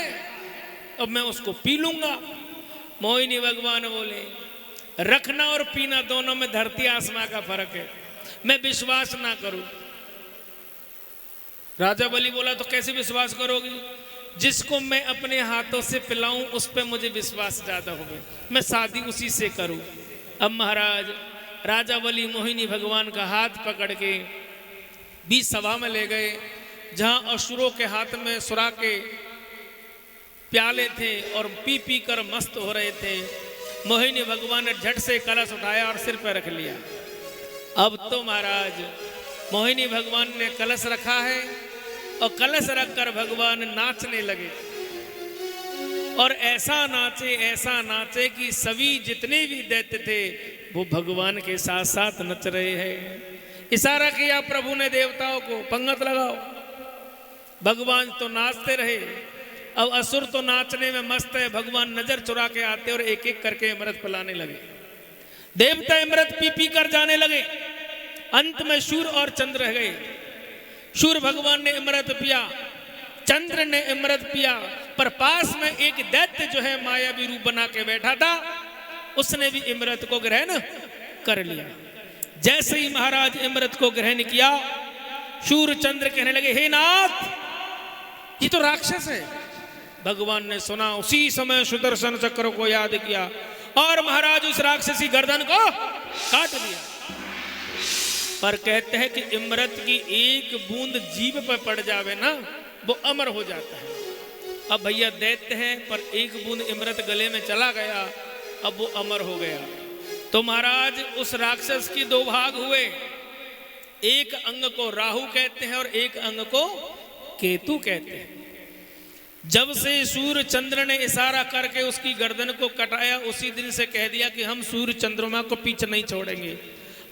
अब मैं उसको पी लूंगा। मोहिनी भगवान बोले रखना और पीना दोनों में धरती आसमां का फर्क है, मैं विश्वास ना करूं। राजा बलि बोला तो कैसे विश्वास करोगी? जिसको मैं अपने हाथों से पिलाऊं उस पर मुझे विश्वास ज्यादा होगा, मैं शादी उसी से करूं। अब महाराज राजा बलि मोहिनी भगवान का हाथ पकड़ के बीच सभा में ले गए, जहां असुरों के हाथ में सुरा के प्याले थे और पी पी कर मस्त हो रहे थे। मोहिनी भगवान ने झट से कलश उठाया और सिर पर रख लिया। अब तो महाराज मोहिनी भगवान ने कलश रखा है और कलश रखकर भगवान नाचने लगे और ऐसा नाचे कि सभी जितने भी दैत्य थे वो भगवान के साथ साथ नच रहे हैं। इशारा किया प्रभु ने देवताओं को, पंगत लगाओ। भगवान तो नाचते रहे। अब असुर तो नाचने में मस्त है, भगवान नजर चुरा के आते और एक एक करके अमृत पिलाने लगे। देवता अमृत पी पी कर जाने लगे। अंत में शूर और चंद्र रह गए। शूर भगवान ने अमृत पिया, चंद्र ने अमृत पिया, पर पास में एक दैत्य जो है मायावी रूप बना के बैठा था, उसने भी अमृत को ग्रहण कर लिया। जैसे ही महाराज अमृत को ग्रहण किया, शूर चंद्र कहने लगे हे नाथ, ये तो राक्षस है। भगवान ने सुना, उसी समय सुदर्शन चक्र को याद किया और महाराज उस राक्षसी गर्दन को काट दिया। पर कहते हैं कि अमृत की एक बूंद जीभ पर पड़ जावे ना, वो अमर हो जाता है। अब भैया दैत्य है, पर एक बूंद अमृत गले में चला गया, अब वो अमर हो गया। तो महाराज उस राक्षस की दो भाग हुए, एक अंग को राहु कहते हैं और एक अंग को केतु कहते हैं। जब से सूर्य चंद्र ने इशारा करके उसकी गर्दन को कटाया, उसी दिन से कह दिया कि हम सूर्य चंद्रमा को पीछे नहीं छोड़ेंगे।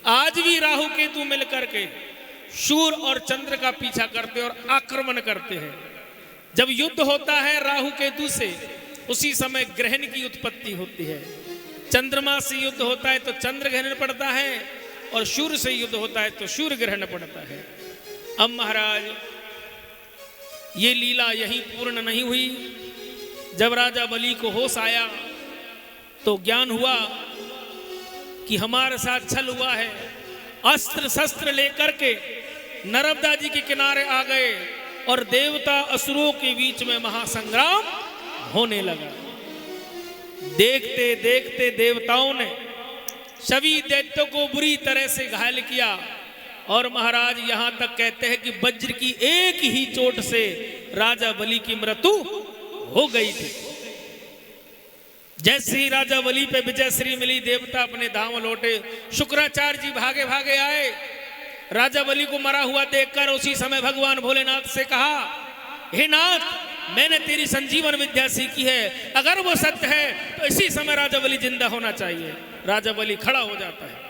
आज भी राहु केतु मिलकर के सूर्य और चंद्र का पीछा करते और आक्रमण करते हैं। जब युद्ध होता है राहु केतु से, उसी समय ग्रहण की उत्पत्ति होती है। चंद्रमा से युद्ध होता है तो चंद्र ग्रहण पड़ता है, और सूर्य से युद्ध होता है तो सूर्य ग्रहण पड़ता है। अब महाराज ये लीला यहीं पूर्ण नहीं हुई। जब राजा बलि को होश आया तो ज्ञान हुआ कि हमारे साथ छल हुआ है। अस्त्र शस्त्र लेकर के नर्मदा जी के किनारे आ गए और देवता असुरों के बीच में महासंग्राम होने लगा। देखते देखते देवताओं ने सभी दैत्यों को बुरी तरह से घायल किया, और महाराज यहां तक कहते हैं कि वज्र की एक ही चोट से राजा बलि की मृत्यु हो गई थी। जैसे ही राजा बलि पे विजय श्री मिली, देवता अपने धाम लौटे। शुक्राचार्य जी भागे भागे आए, राजा बलि को मरा हुआ देखकर उसी समय भगवान भोलेनाथ से कहा, हे नाथ, मैंने तेरी संजीवन विद्या सीखी है, अगर वो सत्य है तो इसी समय राजा बलि जिंदा होना चाहिए। राजा बलि खड़ा हो जाता है।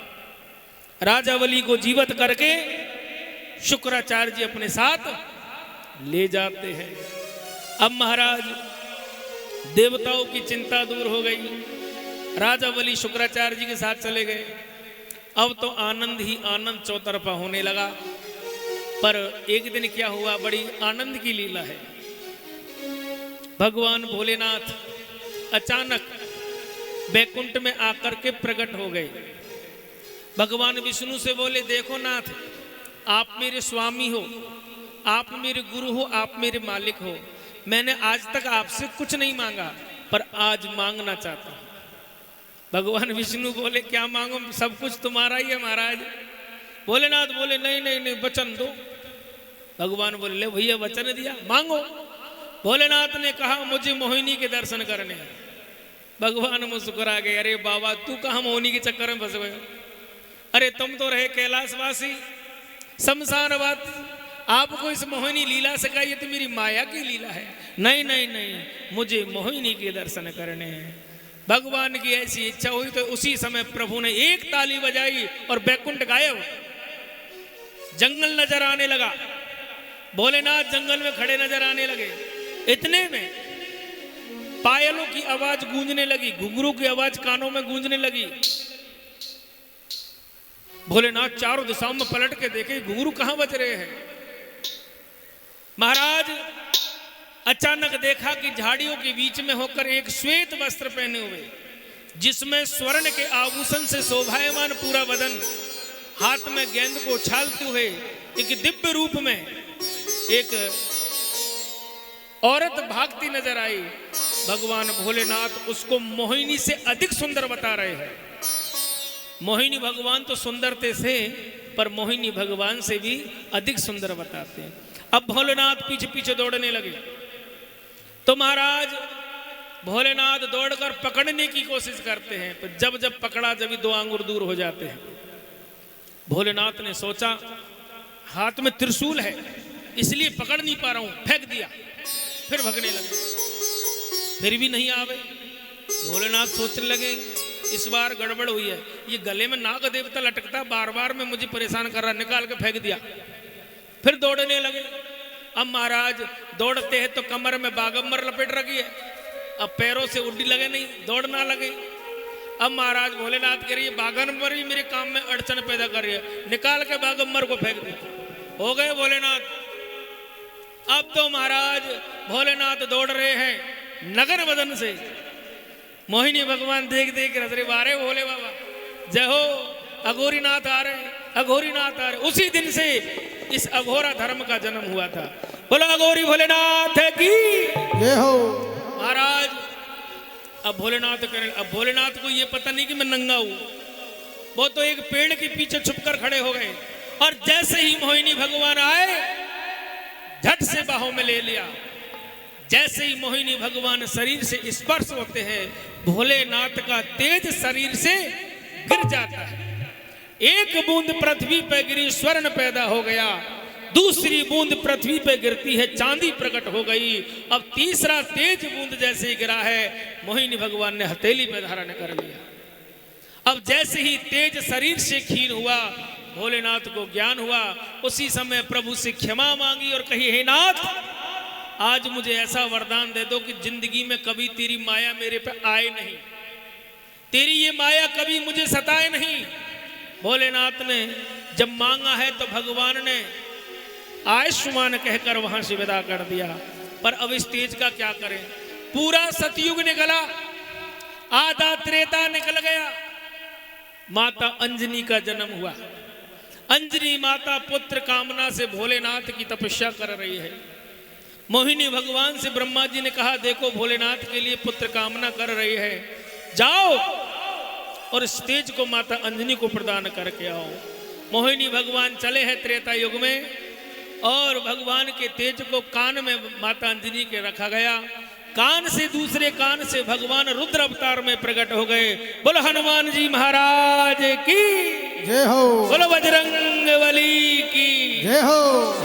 राजा बलि को जीवित करके शुक्राचार्य जी अपने साथ ले जाते हैं। अब महाराज देवताओं की चिंता दूर हो गई। राजा बलि शुक्राचार्य जी के साथ चले गए। अब तो आनंद ही आनंद चौतरफा होने लगा। पर एक दिन क्या हुआ, बड़ी आनंद की लीला है। भगवान भोलेनाथ अचानक बैकुंठ में आकर के प्रकट हो गए। भगवान विष्णु से बोले, देखो नाथ, आप मेरे स्वामी हो, आप मेरे गुरु हो, आप मेरे मालिक हो। मैंने आज तक आपसे कुछ नहीं मांगा, पर आज मांगना चाहता हूं। भगवान विष्णु बोले, क्या मांगो, सब कुछ तुम्हारा ही है महाराज। भोलेनाथ बोले, नहीं नहीं नहीं, वचन दो। भगवान बोले, ले भैया वचन दिया, मांगो। भोलेनाथ ने कहा, मुझे मोहिनी के दर्शन करने हैं। भगवान मुस्कुरा गए, अरे बाबा, तू कहाँ मोहिनी के चक्कर में फंस गए? अरे तुम तो रहे कैलाशवासी, शमशानबाद आपको इस मोहिनी लीला से कहा, ये तो मेरी माया की लीला है। नहीं नहीं नहीं, मुझे मोहिनी के दर्शन करने हैं। भगवान की ऐसी इच्छा हुई तो उसी समय प्रभु ने एक ताली बजाई और बैकुंठ गायब, जंगल नजर आने लगा। भोलेनाथ जंगल में खड़े नजर आने लगे। इतने में पायलों की आवाज गूंजने लगी, घुंघरू की आवाज कानों में गूंजने लगी। भोलेनाथ चारों दिशाओं में पलट के देखे, घुंघरू कहां बज रहे हैं। महाराज अचानक देखा कि झाड़ियों के बीच में होकर एक श्वेत वस्त्र पहने हुए, जिसमें स्वर्ण के आभूषण से शोभायमान पूरा बदन, हाथ में गेंद को उछालते हुए एक दिव्य रूप में एक औरत भागती नजर आई। भगवान भोलेनाथ उसको मोहिनी से अधिक सुंदर बता रहे हैं। मोहिनी भगवान तो सुंदरते से, पर मोहिनी भगवान से भी अधिक सुंदर बताते हैं। अब भोलेनाथ पीछे पीछे दौड़ने लगे तो महाराज भोलेनाथ दौड़कर पकड़ने की कोशिश करते हैं, पर जब जब पकड़ा जब 2 आंगुर दूर हो जाते हैं। भोलेनाथ ने सोचा हाथ में त्रिशूल है, इसलिए पकड़ नहीं पा रहा हूं, फेंक दिया। फिर भगने लगे, फिर भी नहीं आवे। भोलेनाथ सोचने लगे इस बार गड़बड़ हुई है, ये गले में नाग देवता लटकता बार बार में मुझे परेशान कर रहा, निकाल के फेंक दिया। फिर दौड़ने लगे। अब महाराज दौड़ते हैं तो कमर में बागम्बर लपेट रखी है, अब पैरों से उड्डी लगे नहीं, दौड़ ना लगे। अब महाराज भोलेनाथ कह रही है बागम्बर ही मेरे काम में अड़चन पैदा कर रही है, निकाल के बागम्बर को फेंक दिया। हो गए भोलेनाथ। अब तो महाराज भोलेनाथ दौड़ रहे हैं नगर बदन से। मोहिनी भगवान देख देख रहे, बारे भोले बाबा जय हो, अघोरीनाथ आ रहे, अघोरीनाथ आ रहे। उसी दिन से इस अघोरा धर्म का जन्म हुआ था। बोलो अघोरी भोलेनाथ की जय हो। महाराज अब भोलेनाथ करें, अब भोलेनाथ को ये पता नहीं कि मैं नंगा हूं, वो तो एक पेड़ के पीछे छुपकर खड़े हो गए। और जैसे ही मोहिनी भगवान आए झट से बाहों में ले लिया। जैसे ही मोहिनी भगवान शरीर से स्पर्श होते हैं, भोलेनाथ का तेज शरीर से गिर जाता है। एक बूंद पृथ्वी पर गिरी, स्वर्ण पैदा हो गया। दूसरी बूंद पृथ्वी पे गिरती है, चांदी प्रकट हो गई। अब तीसरा तेज बूंद जैसे ही गिरा है, मोहिनी भगवान ने हथेली पे धारण कर लिया। अब जैसे ही तेज शरीर से क्षीण हुआ, भोलेनाथ को ज्ञान हुआ। उसी समय प्रभु से क्षमा मांगी और कही, हे नाथ, आज मुझे ऐसा वरदान दे दो कि जिंदगी में कभी तेरी माया मेरे पे आए नहीं, तेरी ये माया कभी मुझे सताए नहीं। भोलेनाथ ने जब मांगा है तो भगवान ने आयुष्मान कहकर वहां से विदा कर दिया। पर अब इस तेज का क्या करें? पूरा सतयुग निकला, आधा त्रेता निकल गया। माता अंजनी का जन्म हुआ। अंजनी माता पुत्र कामना से भोलेनाथ की तपस्या कर रही है। मोहिनी भगवान से ब्रह्मा जी ने कहा, देखो भोलेनाथ के लिए पुत्र कामना कर रही है, जाओ और इस तेज को माता अंजनी को प्रदान करके आओ। मोहिनी भगवान चले हैं त्रेता युग में, और भगवान के तेज को कान में माता अंजनी के रखा गया। कान से दूसरे कान से भगवान रुद्र अवतार में प्रकट हो गए। बोलो हनुमान जी महाराज की जय हो। बोलो बजरंग बली की जय हो।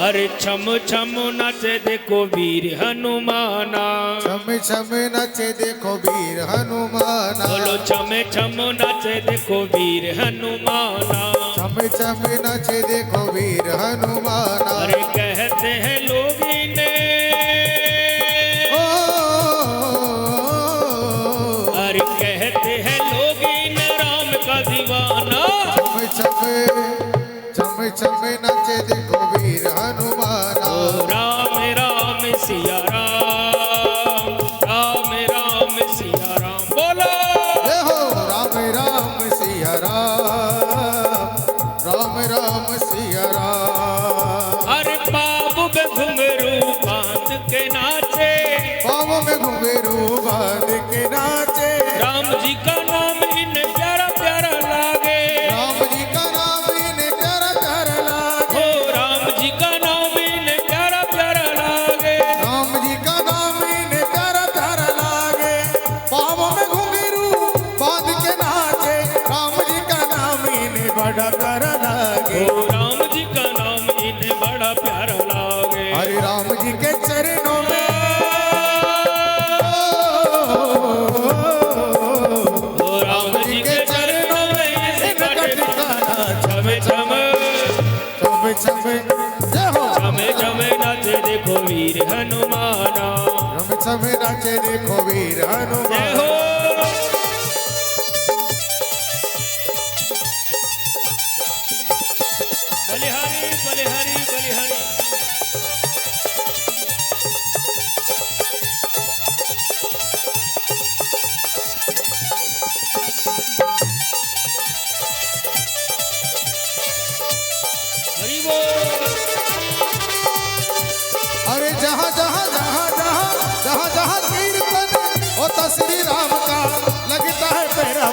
अरे छम छम नाचे देखो वीर हनुमाना, छम छम नाचे देखो वीर हनुमाना। बोलो छम छम नाचे देखो वीर हनुमाना, छम छम नाचे देखो वीर हनुमाना। अरे कहते हैं लोग इन्हें, अरे कहते हैं लोग इन्हें राम का दीवाना। छम छम नाचे देखो वीर हनुमाना। राम राम सिया राम, राम राम सिया राम। बोलो जय हो। राम राम सिया राम, राम राम सिया राम। अरे बाबू में घुंघरू बांध के नाचे, बाबू में घुंघरू बांध के नाचे। राम जी का नाम इन्हें प्यारा प्यारा लागे, राम जी का नाम इन्हें प्यारा प्यारा लागे। हो राम जी का नाम इन्हें प्यारा प्यारा लागे। राम जी का नाम इन्हें प्यारा प्यारा लागे। बाबू में घुंघरू बांध के नाचे, राम जी का नाम इन्हें बड़ा प्यारा लागे। हो राम जी का नाम देखो वीर जय हनुमान। हो। बलिहारी बलिहारी बलिहारी। हरि बोल। अरे जहाँ जहाँ जहाँ जहाँ जहाँ जहाँ कीर्तन होता श्री राम का, लगता है पैरा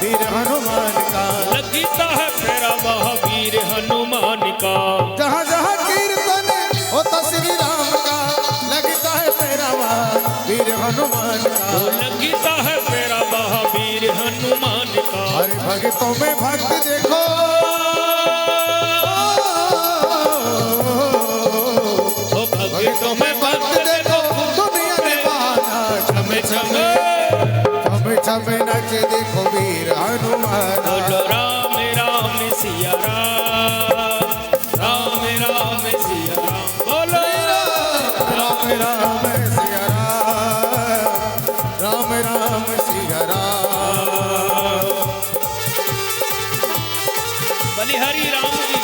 वीर हनुमान का। लगता है फेरा महावीर हनुमान का। जहाँ जहाँ कीर्तन होता श्री राम का, लगता है पैरा वीर हनुमान का। लगता है फेरा महावीर हनुमान का। अरे भक्तों में भक्त देखो, ओ भक्तों में भक्त देखो, दुनिया ने माना छम छम छम छम नच देखो वीर हनुमान। बोलो राम राम सिया राम, राम राम सिया राम। बोलो राम राम सिया राम, राम राम सिया राम। बलिहारी राम जी।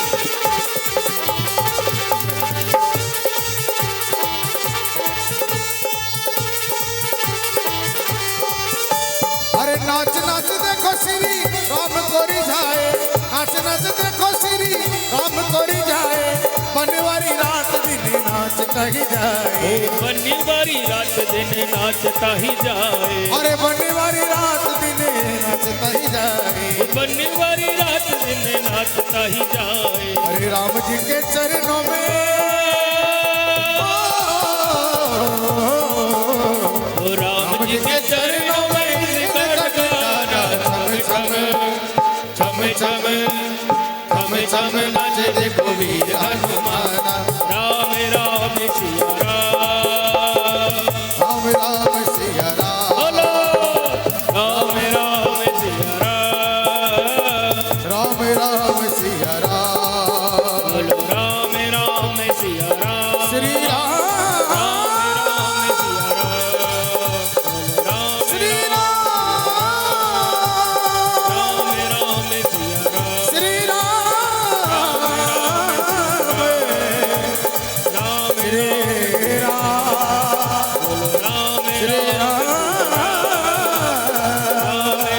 अरे नाच नाच देखो श्री राम को रिझाए, नाच नाच देखो श्री राम को रिझाए। बनवारी रात दिन नाच कही जाए, बनिवारी रात दिन नाचता ही जाए। अरे बनवारी रात दिन नाचता ही जाए। बनिवारी रात दिन नाचता ही जाए। अरे राम जी के चरणों में ओ राम जी के चरणों में गाना छम छम छम छम छम नाच देखो वीर हनुमान। राम राम सिया राम, राम राम सिया राम। बोलो राम राम सिया राम, राम राम सिया राम। बोलो राम राम सिया राम। श्री राम, राम राम सिया राम, बोलो राम श्री राम राम, सिया राम। श्री राम, राम श्री राम, बोलो राम श्री राम, राम,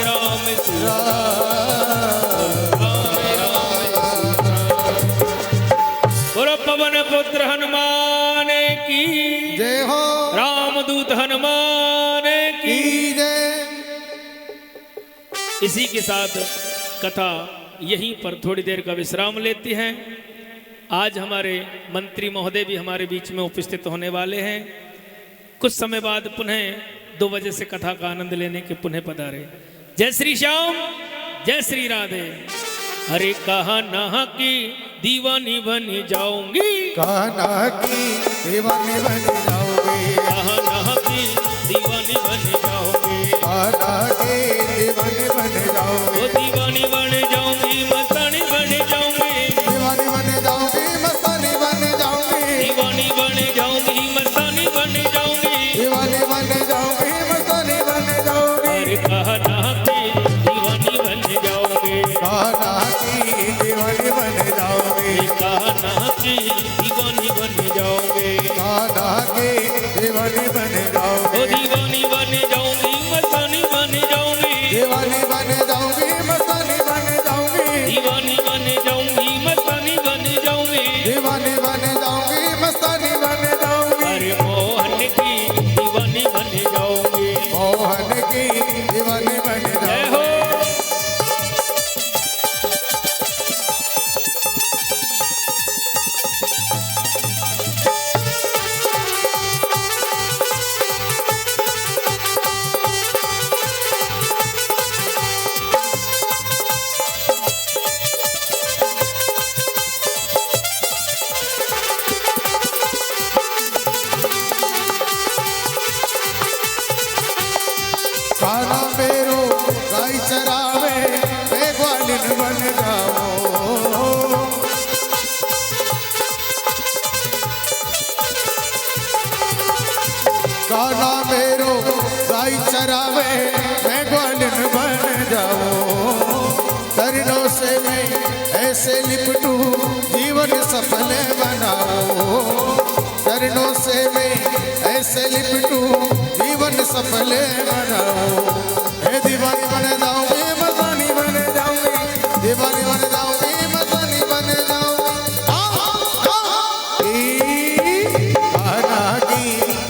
राम सिया और पवन पुत्र हनुमान की जय हो। रामदूत हनुमान की। की जय। इसी के साथ कथा यहीं पर थोड़ी देर का विश्राम लेती है। आज हमारे मंत्री महोदय भी हमारे बीच में उपस्थित होने वाले हैं। कुछ समय बाद पुनः 2 बजे से कथा का आनंद लेने के पुनः पधारे। जय श्री श्याम, जय श्री राधे। अरे कहा ना की दीवानी बन जाऊंगी, कान्हा की दीवानी बन जाओगे, कहा ना की दीवानी बन जाऊंगी। कान्हा की दीवानी बन जाओगे। ओ दीवानी बन जाऊंगी, मस्तानी बन जाऊंगी। दीवानी बन जाओगी, मस्तानी बन जाओगी। दीवानी बन जाऊंगी, मस्तानी बन जाऊंगी। दीवानी बन जाओगी, मस्तानी बन जाओगी। अरे कहा ना की दीवानी बन जाओगे, कान्हा की दीवानी बन जाओगे। कहा ना की दीवानी बन जाओगे। कान्हा की दीवानी बन ओ जाओगे। दीवानी बन जाऊंगी, मस्तानी बन जाऊंगी। दीवानी बन मैं ग्वालिन बन जाऊं, चरणों से मैं ऐसे लिपटूं जीवन सफल बनाऊं, चरणों से मैं ऐसे लिपटूं जीवन सफल बनाऊं। हे दीवानी बन जाऊंगी, मस्तानी बन जाऊंगी, दीवानी बन जाऊंगी, मस्तानी बन जाऊंगी। आना की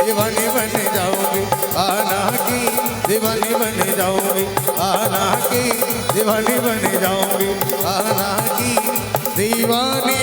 दीवानी बन जाऊंगी, आना की दीवानी बन जाऊंगी, आना की दीवानी बन जाऊंगी, आना की दीवानी